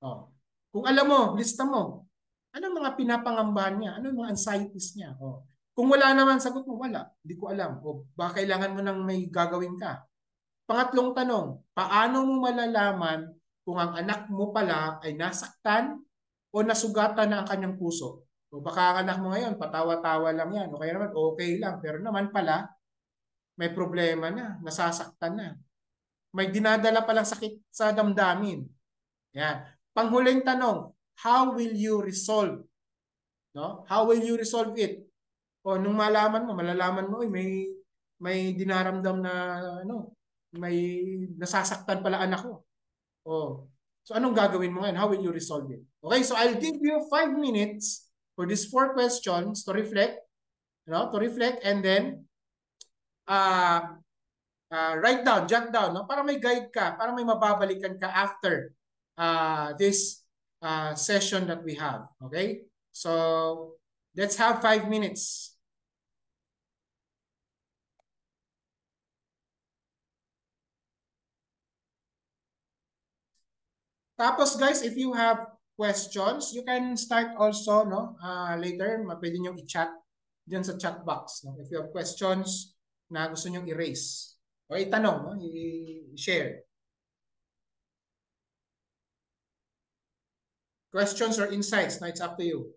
Speaker 1: Oh. Kung alam mo, lista mo. Ano ang mga pinapangambahan niya? Ano ang mga anxieties niya? Oh. Kung wala naman, sagot mo, wala. Hindi ko alam. O baka kailangan mo nang may gagawin ka. Pangatlong tanong, paano mo malalaman kung ang anak mo pala ay nasaktan o nasugatan na ang kanyang puso? O baka ang anak mo ngayon, patawa-tawa lang yan. O kaya naman, okay lang. Pero naman pala, may problema na, nasasaktan na. May dinadala palang sakit sa damdamin. Yan. Panghuling tanong, how will you resolve? No? How will you resolve it? O nung malalaman mo, may dinaramdam na may nasasaktan pala anak ko. Oh. So anong gagawin mo ngayon? How will you resolve it? Okay, so I'll give you 5 minutes for these 4 questions to reflect, and then uh, write down, jot down, no? Para may guide ka, para may mababalikan ka after this session that we have. Okay? So let's have 5 minutes. Tapos guys, if you have questions, you can start also later, pwede niyo i-chat diyan sa chat box. No? If you have questions na gusto niyo i-raise o itanong, no? I-share. Questions or insights, no? It's up to you.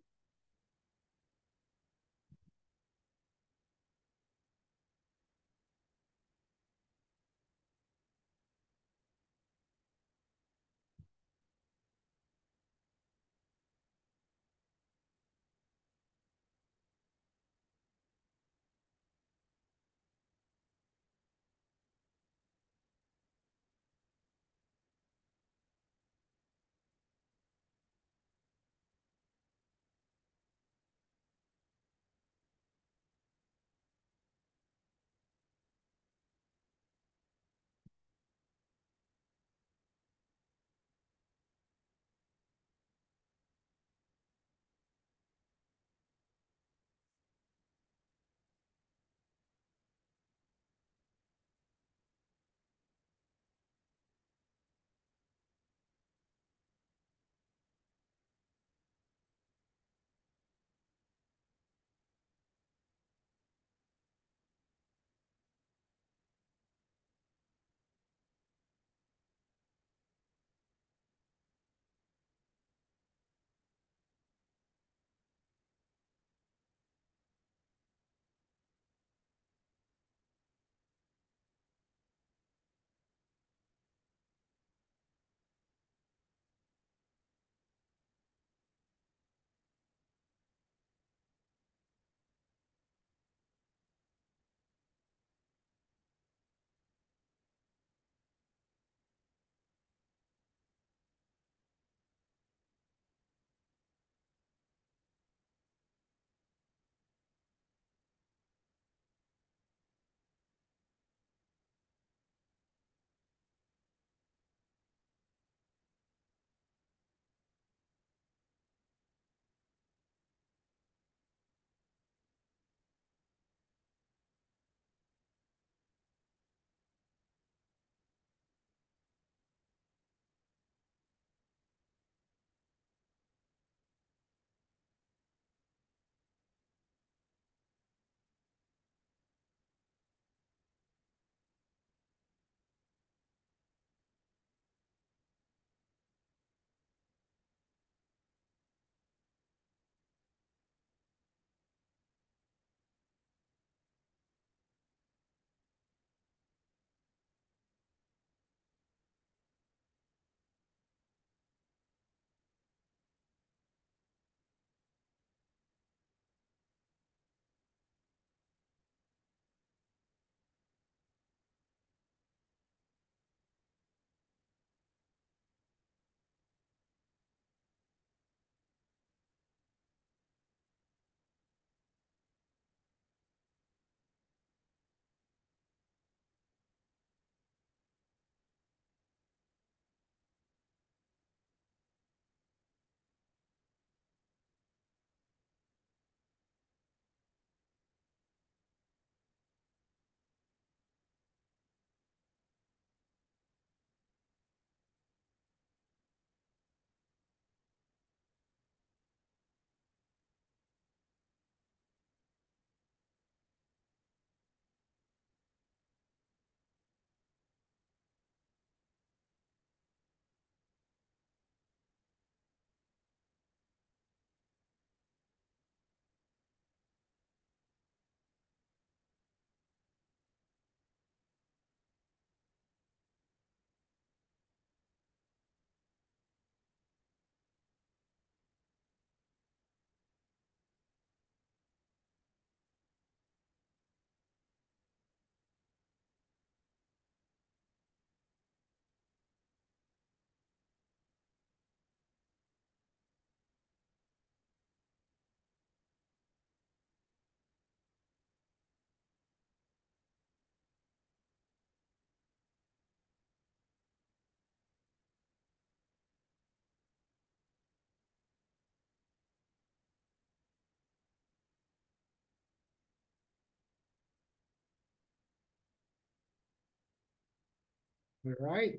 Speaker 1: Alright.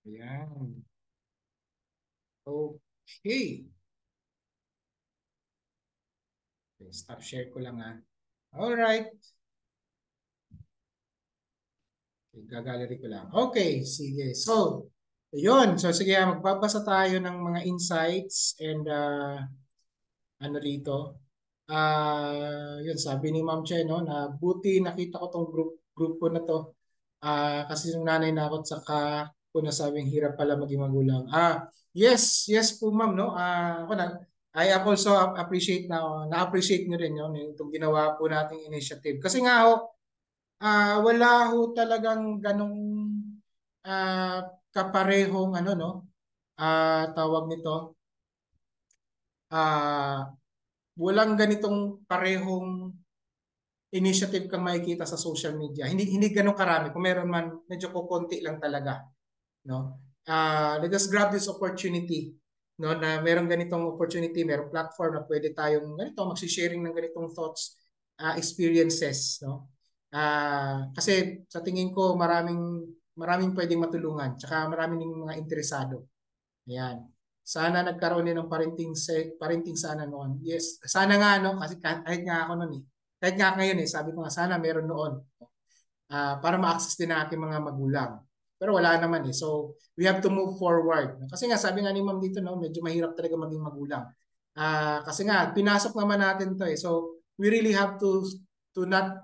Speaker 1: Ayan. Okay. Okay, stop share ko lang ha. Alright. Okay, gagallery ko lang. Okay, sige. So, yun. So, sige, magbabasa tayo ng mga insights and ano rito. Yun, sabi ni Ma'am Che, no, na buti nakita ko tong grupo na to. Kasi yung nanay na ako, saka ko nasabing hirap pala maging magulang. Yes, yes po ma'am, no. Ako na, I also appreciate na-appreciate niyo rin yun, itong ginawa po nating initiative. Kasi nga ho, wala ho talagang ganong kaparehong ano no, tawag nito, ah, walang ganitong parehong initiative kang makikita sa social media. Hindi ganun karami. Kung meron man, medyo kukunti lang talaga, no? Let us grab this opportunity, no, na merong ganitong opportunity, merong platform na pwede tayong ganito magsi-sharing ng ganitong thoughts, experiences, no? Kasi sa tingin ko maraming pwedeng matulungan, tsaka maraming mga interesado. Ayan. Sana nagkaroon din ng parenting sana noon. Yes, sana nga no kasi kahit nga ako noon eh. Kahit nga ngayon eh, sabi ko nga sana meron noon para ma-access din ng aking mga magulang. Pero wala naman eh. So, we have to move forward. Kasi nga, sabi nga ni Ma'am dito, no, medyo mahirap talaga maging magulang. Kasi nga, pinasok naman natin to eh. So, we really have to not,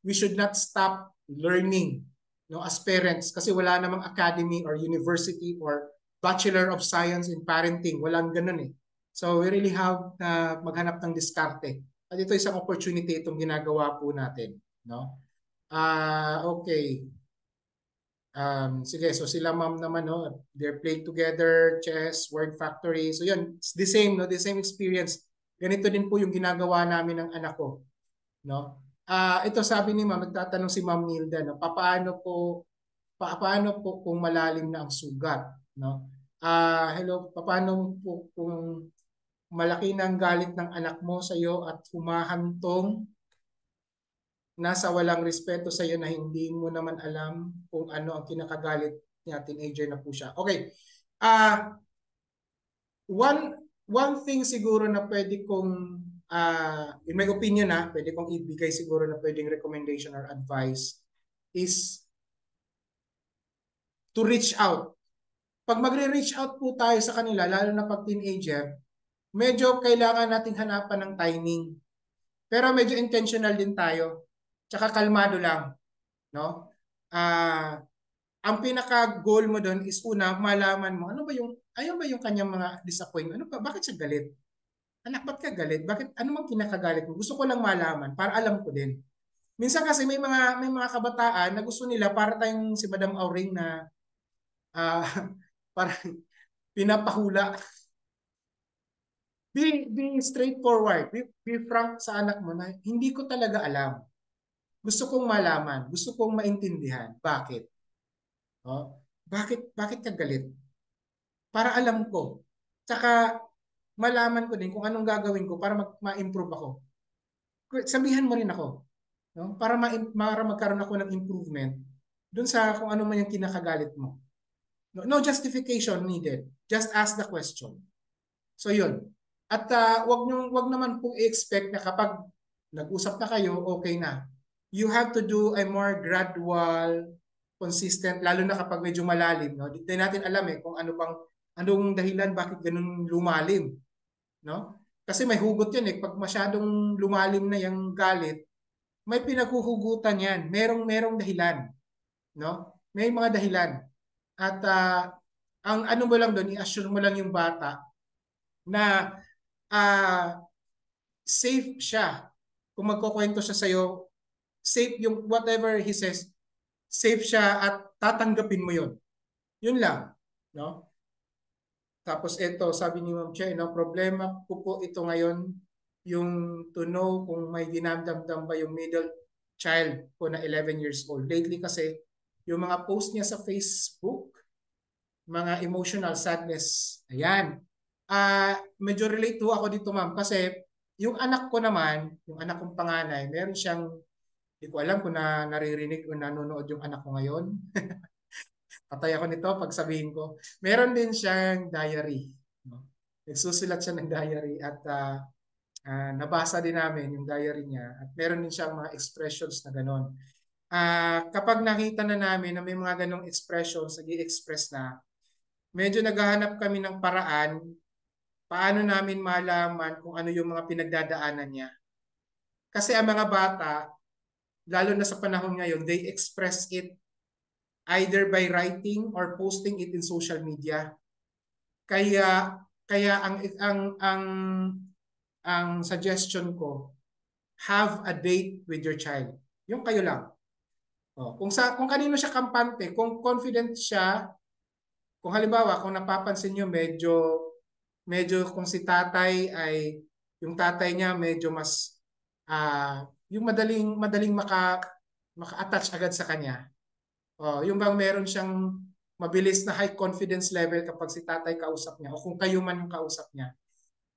Speaker 1: we should not stop learning, no, as parents. Kasi wala namang academy or university or Bachelor of Science in Parenting. Walang ganun eh. So, we really have na maghanap ng diskarte. At ito isang opportunity itong ginagawa po natin. No? Okay. Sige, so sila ma'am naman, no, they're playing together, chess, word factory. So yun, it's the same, no, the same experience. Ganito din po yung ginagawa namin ng anak ko, no. Ito sabi ni ma'am, nagtatanong si Ma'am Nilda, no, paano po kung malalim na ang sugat, no? Hello, paano po kung malaki na ang galit ng anak mo sa iyo at humahantong nasa walang respeto sa iyo na hindi mo naman alam kung ano ang kinakagalit niya, teenager na po siya. Okay. Uh, one thing siguro na pwede kong in my opinion pwede kong ibigay siguro na pwedeng recommendation or advice is to reach out. Pag magre-reach out po tayo sa kanila, lalo na pag teenager, medyo kailangan nating hanapan ng timing. Pero medyo intentional din tayo. Tsaka kalmado lang, no? Ang pinaka-goal mo doon is una, malaman mo, ayaw ba yung kanyang mga disappointment? Ano ba? Bakit siya galit? Anak, ba't ka galit? Bakit, ano mang kinakagalit mo? Gusto ko lang malaman para alam ko din. Minsan kasi may mga kabataan na gusto nila para tayong si Madam Auring na uh, parang pinapahula. Be straightforward. Be frank sa anak mo na hindi ko talaga alam. Gusto kong malaman. Gusto kong maintindihan. Bakit? Oh, bakit ka galit? Para alam ko. Tsaka malaman ko din kung anong gagawin ko para ma-improve ako. Sabihan mo rin ako, no? Para magkaroon ako ng improvement dun sa kung ano man yung kinakagalit mo. No justification needed. Just ask the question. So yun. At wag naman pong i-expect na kapag nag-usap na kayo, okay na. You have to do a more gradual, consistent, lalo na kapag medyo malalim. No? Hindi natin alam kung anong dahilan bakit ganun lumalim. No? Kasi may hugot yan Pag masyadong lumalim na yung galit, may pinaghuhugutan yan. Merong dahilan. No? May mga dahilan. At ang ano mo lang doon, i-assure mo lang yung bata na safe siya. Kung magkukwento siya sa'yo, safe yung whatever he says, safe siya at tatanggapin mo yun. Yun lang. No? Tapos ito, sabi ni Ma'am Che, no, problema ko po ito ngayon, yung to know kung may dinamdamdam ba yung middle child ko na 11 years old. Lately kasi, yung mga post niya sa Facebook, mga emotional sadness, ayan. Medyo relate to ako dito ma'am kasi yung anak ko naman, yung anak kong panganay, meron siyang Hindi ko alam kung naririnig o nanonood yung anak ko ngayon. Patay ako nito pag sabihin ko. Meron din siyang diary. No? Nagsusulat siya ng diary at nabasa din namin yung diary niya. At meron din siyang mga expressions na gano'n. Kapag nakita na namin na may mga ganong expressions, nag-i-express na, medyo naghahanap kami ng paraan paano namin malaman kung ano yung mga pinagdadaanan niya. Kasi ang mga bata, lalo na sa panahon ngayon, they express it either by writing or posting it in social media. Kaya kaya ang suggestion ko, have a date with your child. Yung kayo lang. Kung kanino siya kampante, kung confident siya, kung halimbawa kung napapansin niyo medyo kung si tatay ay yung tatay niya medyo mas yung madaling maka-attach agad sa kanya. Yung bang meron siyang mabilis na high confidence level kapag si tatay kausap niya o kung kayo man yung kausap niya.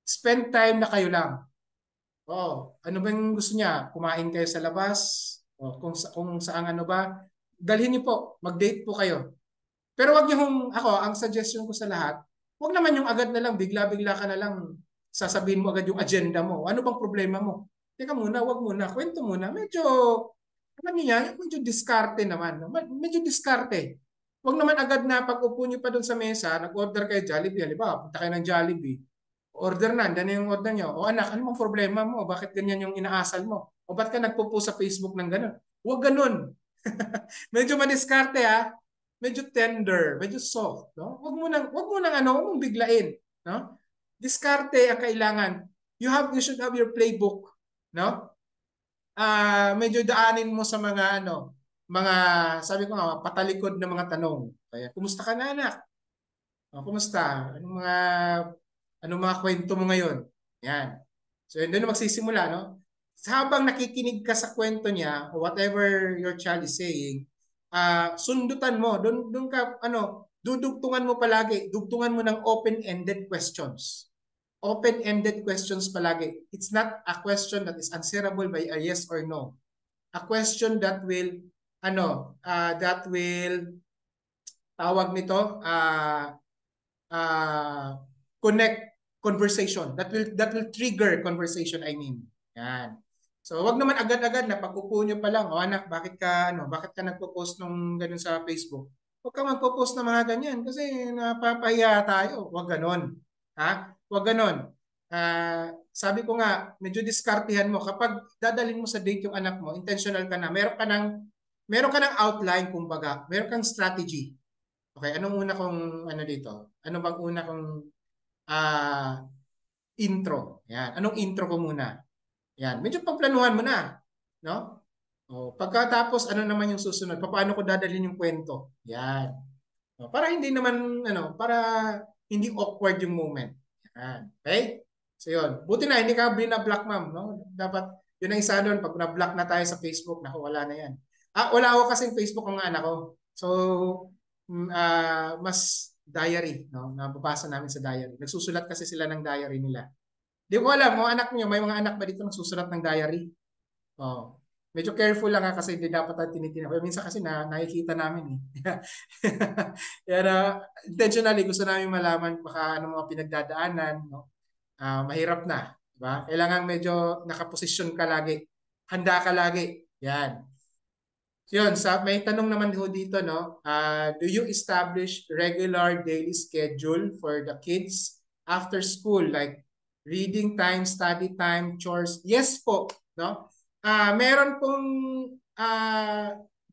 Speaker 1: Spend time na kayo lang. Ano ba yung gusto niya? Kumain kayo sa labas? Kung saan ano ba? Dalhin niyo po, mag-date po kayo. Pero wag niyo ako, ang suggestion ko sa lahat, wag naman yung agad na lang, bigla-bigla ka na lang, sasabihin mo agad yung agenda mo. Ano bang problema mo? Teka muna, wag muna, kwento muna. Medyo, alam niyo yan, medyo diskarte naman. Medyo diskarte. Wag naman agad na pag upo niyo pa doon sa mesa, nag-order kayo Jollibee, halimbawa, punta kayo ng Jollibee. Order na, dyan yung order nyo. O anak, ano bang problema mo? Bakit ganyan yung inaasal mo? O ba't ka nagpo-post sa Facebook ng gano'n? Huwag ganun. Medyo madiskarte ha. Medyo tender, medyo soft, no? Huwag mong biglain, no? Diskarte ang kailangan. You should have your playbook, no? Medyo daanin mo sa mga sabi ko nga patalikod na mga tanong. Kaya kumusta ka na anak? Kumusta? Anong mga kwento mo ngayon? Yan. So, yun doon magsisimula, no? Habang nakikinig ka sa kwento niya, or whatever your child is saying, sundutan mo. Doon ka, dudugtungan mo palagi. Dugtungan mo ng open-ended questions. Open-ended questions palagi. It's not a question that is answerable by a yes or no. A question that will, tawag nito, connect conversation. That will trigger conversation, I mean. Yan. So, wag naman agad-agad na pag-upo nyo pa lang, anak, bakit ka nagpo-post nung ganun sa Facebook? Huwag ka magpo-post ng mga ganyan kasi napapahiya tayo. Wag ganon. Ha? Wag ganon. Sabi ko nga, medyo diskartihan mo. Kapag dadalhin mo sa date yung anak mo, intentional ka na. Meron ka ng outline, kumbaga. Meron kang strategy. Okay, anong una kong dito? Ano bang una kong intro? Yan. Anong intro ko muna? Yan. Medyo pagplanuhan mo na, no? Pagkatapos ano naman yung susunod? Paano ko dadalhin yung kwento? Yan. Para hindi naman para hindi awkward yung moment. Yan. Okay? So yun. Buti na hindi ka binablock, ma'am, no? Dapat yun ang isa doon pag na-block na tayo sa Facebook, naku, wala na yan. Wala ako kasing Facebook ng anak ko. So mas diary, no? Nababasa namin sa diary. Nagsusulat kasi sila ng diary nila. Di ko alam, mga anak niyo, may mga anak ba dito nagsusulat ng diary? Oh. Medyo careful lang kasi hindi dapat natin tinitingnan. Minsan kasi nakikita namin eh. Kaya intentionally gusto namin malaman baka ano mga pinagdadaanan, no? Mahirap na, di ba? Kailangan medyo nakaposisyon ka lagi. Handa ka lagi. Yan. Yun, may tanong naman dito, no? Do you establish regular daily schedule for the kids after school, like reading time, study time, chores? Yes po, no? Meron pong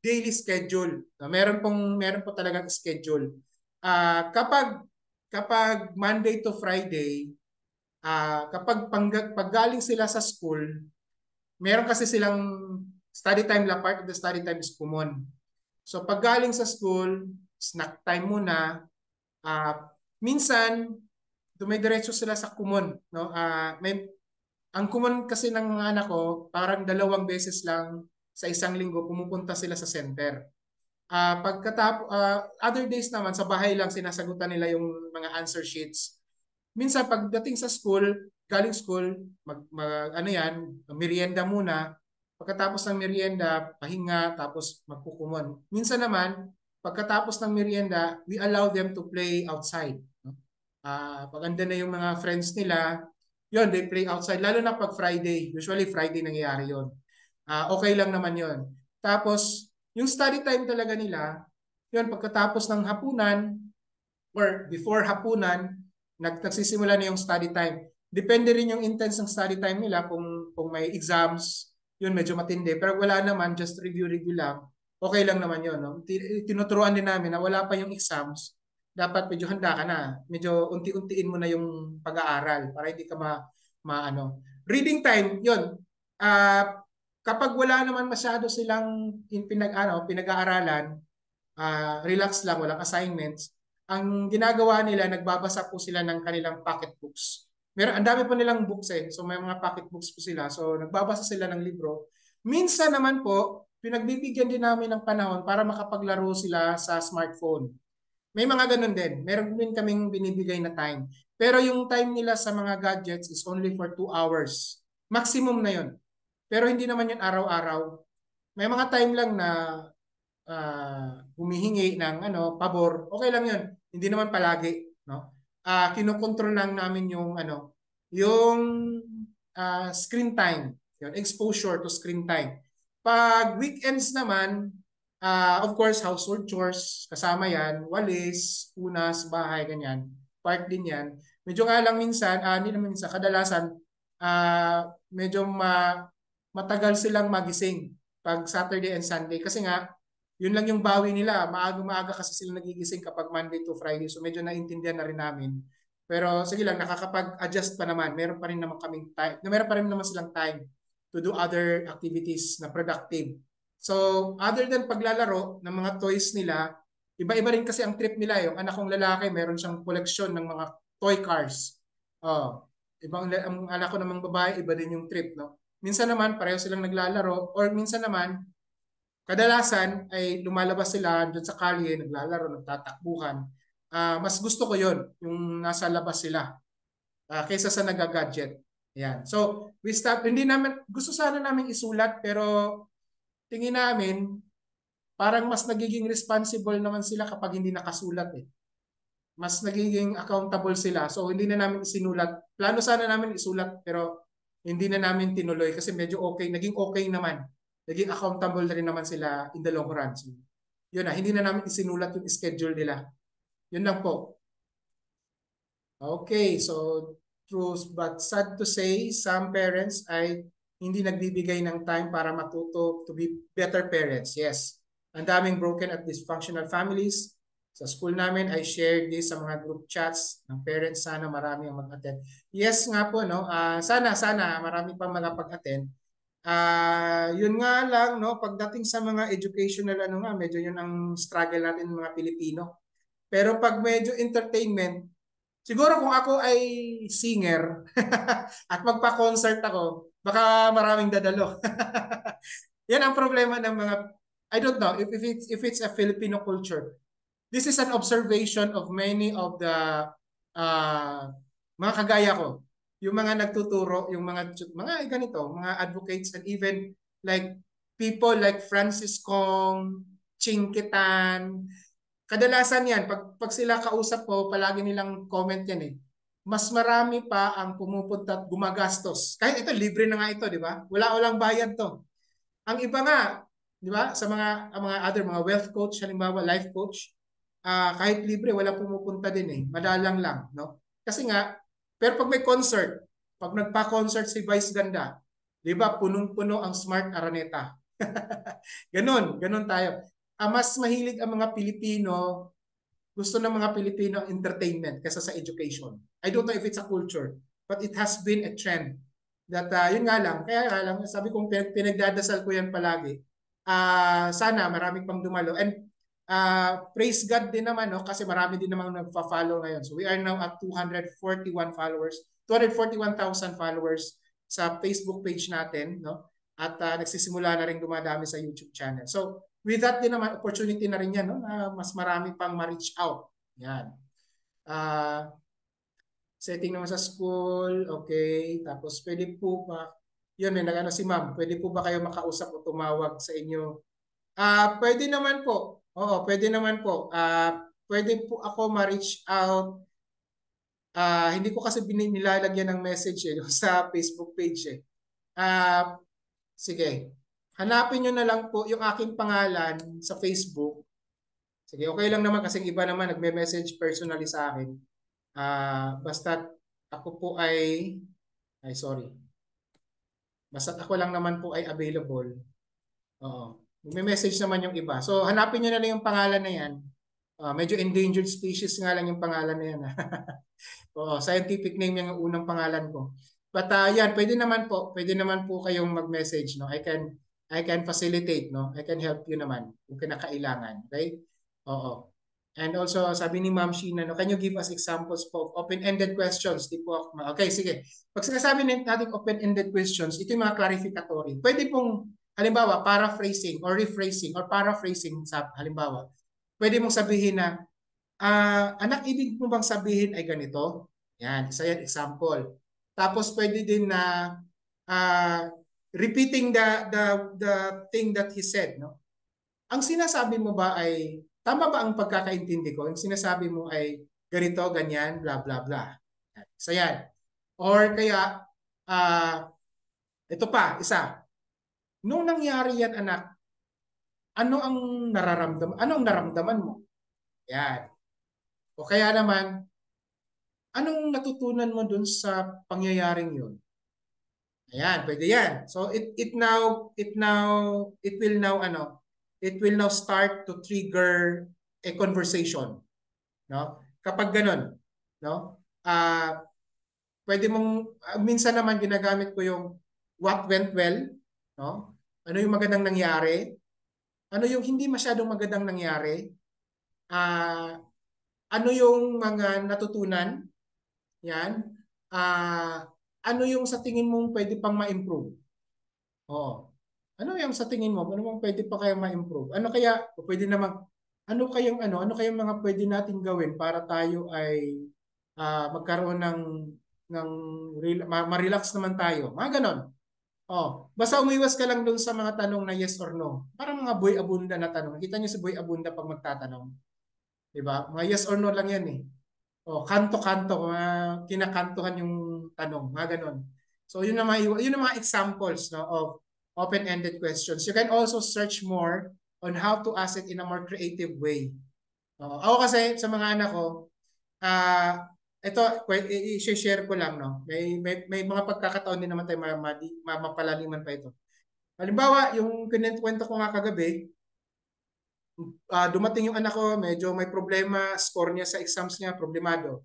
Speaker 1: daily schedule. No? Meron po talagang schedule. Kapag Monday to Friday, kapag paggaling sila sa school, meron kasi silang study time la, part of the study time is common. So pag galing sa school, snack time muna. Minsan, dumidiretso sila sa common. No? Ang common kasi ng mga anak ko, parang 2 beses lang sa isang linggo pumupunta sila sa center. Other days naman, sa bahay lang sinasagutan nila yung mga answer sheets. Minsan pagdating sa school, galing school, merienda muna. Pagkatapos ng merienda, pahinga, tapos magkukumon. Minsan naman, pagkatapos ng merienda, we allow them to play outside. No? Paganda na yung mga friends nila, yun, they play outside. Lalo na pag Friday. Usually Friday nangyayari yun. Okay lang naman yun. Tapos, yung study time talaga nila, yun, pagkatapos ng hapunan or before hapunan, nagsisimula na yung study time. Depende rin yung intense ng study time nila kung may exams, yun medyo matindi. Pero wala naman, just review-review lang. Okay lang naman yun. No? Tinuturuan din namin na wala pa yung exams, dapat medyo handa ka na. Medyo unti-untiin mo na yung pag-aaral para hindi ka ano. Reading time, yun. Uh, Kapag wala naman masyado silang pinag-aaralan, relax lang, walang assignments, ang ginagawa nila, nagbabasa po sila ng kanilang pocketbooks. Ang dami po nilang books eh. So may mga pocketbooks po sila. So nagbabasa sila ng libro. Minsan naman po, pinagbibigyan din namin ng panahon para makapaglaro sila sa smartphone. May mga ganun din. Meron din kaming binibigay na time. Pero yung time nila sa mga gadgets is only for 2 hours. Maximum na yun. Pero hindi naman yun araw-araw. May mga time lang na humihingi ng pabor, okay lang 'yun. Hindi naman palagi, no? Kinokontrol lang namin yung screen time, yung exposure to screen time. Pag weekends naman, of course, household chores, kasama yan, walis, punas, bahay, ganyan. Part din yan. Medyo nga lang minsan, hindi naman minsan, kadalasan, medyo matagal silang magising pag Saturday and Sunday. Kasi nga, yun lang yung bawi nila. Maaga-maaga kasi sila nagigising kapag Monday to Friday. So medyo naintindihan na rin namin. Pero sige lang, nakakapag-adjust pa naman. Meron pa rin naman kaming time. Meron pa rin naman silang time to do other activities na productive. So other than paglalaro ng mga toys nila, iba-iba rin kasi ang trip nila. Yung anak kong lalaki, meron siyang koleksyon ng mga toy cars. Oh, ang anak ko namang babae, iba din yung trip, no? Minsan naman pareho silang naglalaro or minsan naman kadalasan ay lumalabas sila doon sa kalye, naglalaro, nagtatakbuhan. Mas gusto ko yon yung nasa labas sila kaysa sa nagagadget. Yan. So, we stop. Hindi namin, gusto sana namin isulat pero tingin namin parang mas nagiging responsible naman sila kapag hindi nakasulat eh. Mas nagiging accountable sila. So, hindi na namin isinulat. Plano sana namin isulat pero hindi na namin tinuloy kasi medyo okay. Naging okay naman. Naging accountable na rin naman sila in the long run. So, yun na, hindi na namin isinulat yung schedule nila. Yun lang po. Okay, so true but sad to say, some parents ay hindi nagbibigay ng time para matuto to be better parents. Yes. Ang daming broken at dysfunctional families. Sa school namin, I shared this sa mga group chats ng parents. Sana marami ang mag-attend. Yes nga po, no? Sana marami pang mga pag-attend. Yun nga lang, no? Pagdating sa mga educational, medyo yun ang struggle natin ng mga Pilipino. Pero pag medyo entertainment, siguro kung ako ay singer at magpa-concert ako, baka maraming dadalo. Yan ang problema ng mga, I don't know, if it's a Filipino culture. This is an observation of many of the uh, mga kagaya ko. Yung mga nagtuturo, yung mga ganito, mga advocates and even like people like Francis Kong, Ching Kitan, kadalasan yan, pag sila kausap ko, palagi nilang comment yan eh. Mas marami pa ang pumupunta at gumagastos. Kahit ito, libre na nga ito, di ba? Wala bayad to. Ang iba nga, di ba, sa mga other, mga wealth coach, halimbawa, life coach, kahit libre, wala pumupunta din eh. Madalang lang, no? Kasi nga, pero pag may concert, pag nagpa-concert si Vice Ganda, di ba, punong-puno ang Smart Araneta. Ganon tayo. Mas mahilig ang mga Pilipino, gusto ng mga Pilipino ang entertainment kaysa sa education. I don't know if it's a culture, but it has been a trend that yun nga lang, kaya nga lang, sabi kong pinagdadasal ko yan palagi. Sana marami pang dumalo. And praise God din naman, no? Kasi marami din namang nagpa-follow ngayon. So we are now at 241 followers, 241,000 followers sa Facebook page natin, no? At nagsisimula na rin dumadami sa YouTube channel. So with that din naman, opportunity na rin yan, no? Na mas marami pang ma-reach out. Yan. Setting naman sa school, okay. Tapos pwede po pa Yun, may nag-ano si ma'am, pwede po ba kayo makausap o tumawag sa inyo? Pwede naman po. Oo, pwede naman po. Pwede po ako ma-reach out. Hindi ko kasi nilalagyan ng message sa Facebook page eh. Ah, sige. Hanapin nyo na lang po yung aking pangalan sa Facebook. Sige, okay lang naman kasi iba naman nagme-message personally sa akin. Basta ako po ay sorry. Basta ako lang naman po ay available. Oo. May message naman yung iba. So hanapin niyo na lang yung pangalan na yan. Medyo endangered species nga lang yung pangalan na yan. Oo, scientific name yung unang pangalan ko. But yan, pwede naman po kayong mag-message, no? I can facilitate, no? I can help you naman kung kinakailangan, okay? Oo. And also, sabi ni Ma'am Sheena, no, can you give us examples po of open-ended questions? Di po ako, okay, sige. Pag sinasabi natin open-ended questions, ito yung mga clarificatory. Pwede pong, halimbawa, paraphrasing or rephrasing or paraphrasing, halimbawa, pwede mong sabihin na, anak, ibig mo bang sabihin ay ganito? Yan, isa yan, example. Tapos pwede din na uh, repeating the thing that he said, no? Ang sinasabi mo ba ay tama ba ang pagkakaintindi ko? Yung sinasabi mo ay ganito, ganyan, bla bla bla. Isa yan. Or kaya ito pa, isa. Nung nangyari yan, anak, ano ang naramdaman mo? Yan. O kaya naman, anong natutunan mo dun sa pangyayaring yun? Ayan, pwede yan. So it will now start to trigger a conversation, no? Kapag ganun, no? Pwede mong minsan naman ginagamit ko yung what went well, no? Ano yung magandang nangyari? Ano yung hindi masyadong magandang nangyari? Ah, ano yung mga natutunan? Yan. Ano yung sa tingin mong pwede pang ma-improve? Oo. Ano yung sa tingin mo? Ano bang pwede pa kayang ma-improve? Ano kaya, o pwede namang, ano kayang mga pwede nating gawin para tayo ay magkaroon ng ma-relax naman tayo. Mga ganon. Oh, basta umiwas ka lang doon sa mga tanong na yes or no. Parang mga Boy Abunda na tanong. Kita niyo si Boy Abunda pag magtatanong. 'Di ba? Mga yes or no lang yan eh. Oh, kanto-kanto, kinakantuhan yung tanong, mga ganun. So yun ang mga examples, no, of open-ended questions. You can also search more on how to ask it in a more creative way. Ako kasi sa mga anak ko, ito i-share ko lang, no. May mga pagkakataon din naman tayo mapalaliman pa ito. Halimbawa, yung kwento ko nga kagabi, dumating yung anak ko, medyo may problema, score niya sa exams niya, problemado.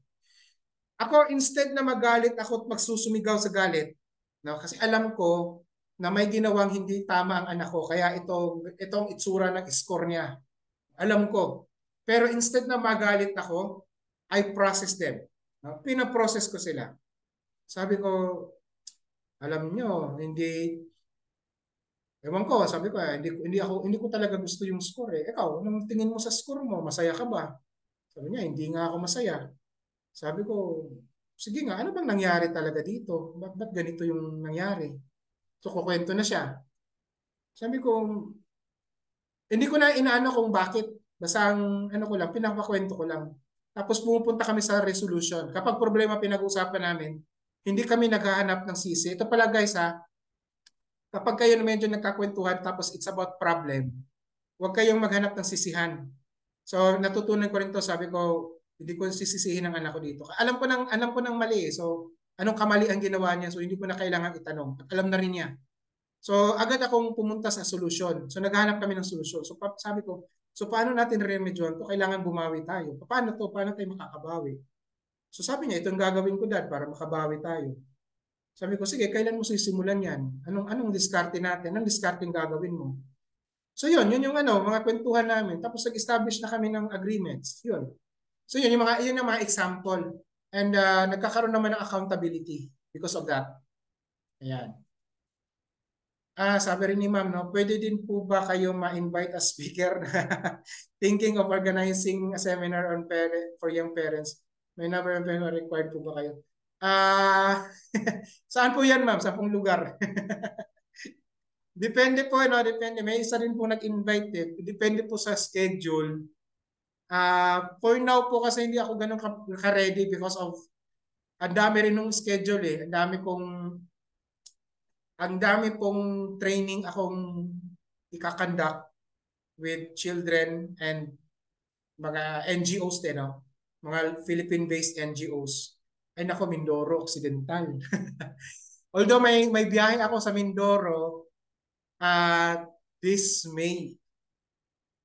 Speaker 1: Ako, instead na magalit ako at magsusumigaw sa galit, no, kasi alam ko na may ginawang hindi tama ang anak ko, kaya itong itsura ng score niya. Alam ko. Pero instead na magalit ako, I process them. No? Pinaprocess ko sila. Sabi ko, alam nyo, ewan ko, sabi ko, hindi ko talaga gusto yung score eh. Ikaw, anong tingin mo sa score mo? Masaya ka ba? Sabi niya, hindi nga ako masaya. Sabi ko, sige nga, ano bang nangyari talaga dito? Ba't ganito yung nangyari? So, kukwento na siya. Sabi ko, hindi ko na inaano kung bakit. Basta ang ano ko lang, pinapakwento ko lang. Tapos pumupunta kami sa resolution. Kapag problema pinag-uusapan namin, hindi kami naghahanap ng sisi. Ito pala guys ha, kapag kayo na medyo nagkakwentuhan tapos it's about problem, huwag kayong maghanap ng sisihan. So natutunan ko rin to, sabi ko, hindi ko sisisihin ang anak ko dito. Alam ko ng mali eh. So anong kamali ang ginawa niya? So hindi ko na kailangan itanong. At alam na rin niya. So agad akong pumunta sa solusyon. So naghahanap kami ng solusyon. So sabi ko, so paano natin remedyohan to? Kailangan bumawi tayo. Paano to? Paano tayo makakabawi? So sabi niya, ito ang gagawin ko dad para makabawi tayo. Sabi ko, sige, kailan mo sisimulan yan? Anong diskarte natin? Anong diskarte yung gagawin mo? So yun yung mga kwentuhan namin. Tapos nag-establish na kami ng agreements. Yun. So yun yung mga example. And nagkakaroon naman ng accountability because of that. Ayan. Sabi rin ni ma'am, no, pwede din po ba kayo ma-invite as speaker? Thinking of organizing a seminar on for young parents. May number of required po ba kayo? Ah, saan po yan, ma'am? Sa pong lugar? Depende po, no? Depende. May isa rin po nag-invite eh. Depende po sa schedule. For now po kasi hindi ako ganun ka-ready because of ang dami rin nung schedule eh. Ang dami pong training akong ikakandak with children and mga NGOs din, no? Mga Philippine-based NGOs. Ay nako, Mindoro, Occidental. Although may biyahe ako sa Mindoro this May.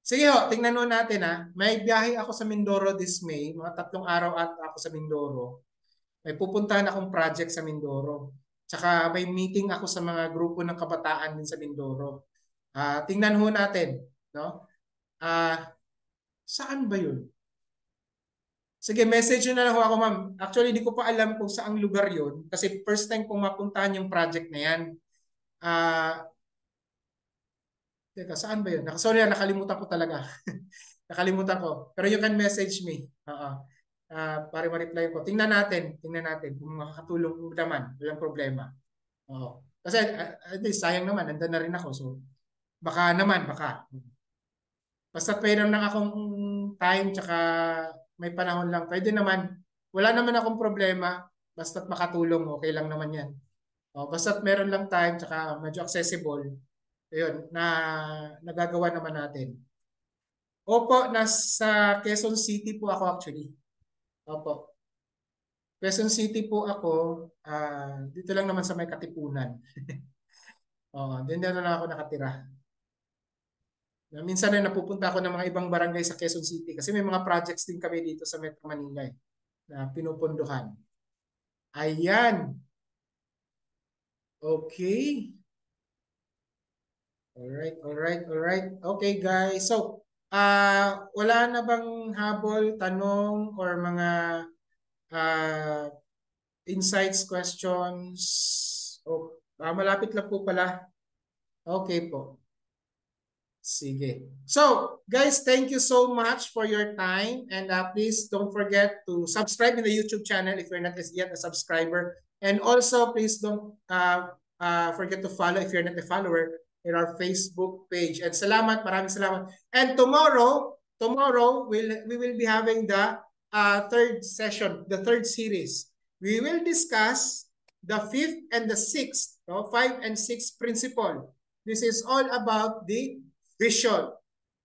Speaker 1: Sige ho, tingnan nun natin ha. May biyahe ako sa Mindoro this May. Mga 3 araw at ako sa Mindoro. May pupuntahan akong project sa Mindoro. Tsaka may meeting ako sa mga grupo ng kabataan din sa Mindoro. Tingnan ho natin, no? Saan ba 'yun? Sige, message nyo na lang ho ako, ma'am. Actually, hindi ko pa alam kung saang lugar 'yun kasi first time kong mapuntahan yung project na 'yan. Ah, teka, saan ba 'yun? Sorry, nakalimutan ko talaga. Nakalimutan ko. Pero you can message me. Oo. Para ma-reply ko. Tingnan natin. Tingnan natin kung makakatulong naman. Walang problema. Oo. Kasi at least sayang naman. Nandun na rin ako. So baka naman. Baka. Basta mayroon lang akong time tsaka may panahon lang. Pwede naman. Wala naman akong problema. Basta't makatulong. Okay lang naman yan. Basta't meron lang time tsaka medyo accessible. Ayun. Nagagawa naman natin. Opo, nasa Quezon City po ako actually. Opo. Quezon City po ako. Dito lang naman sa may Katipunan. Doon na lang ako nakatira. Minsan na napupunta ako ng mga ibang barangay sa Quezon City kasi may mga projects din kami dito sa Metro Manila na pinupunduhan. Ayan. Okay. Alright, alright, alright. Okay guys. So, wala na bang habol, tanong, or mga uh, insights, questions? Malapit lang po pala. Okay po. Sige. So, guys, thank you so much for your time. And please don't forget to subscribe in the YouTube channel if you're not yet a subscriber. And also, please don't forget to follow if you're not a follower in our Facebook page. And salamat, maraming salamat. And tomorrow we will be having the third session, the third series. We will discuss the fifth and the sixth, 5 and 6 principle. This is all about the vision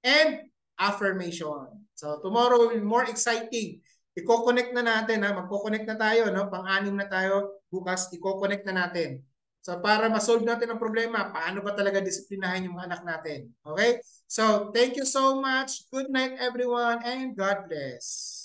Speaker 1: and affirmation. So tomorrow will be more exciting. Iko-connect na natin, magko-connect na tayo, pang-anim na tayo bukas, iko-connect na natin. So para ma-solve natin ang problema, paano ba talaga disiplinahin yung mga anak natin? Okay? So thank you so much. Good night everyone and God bless.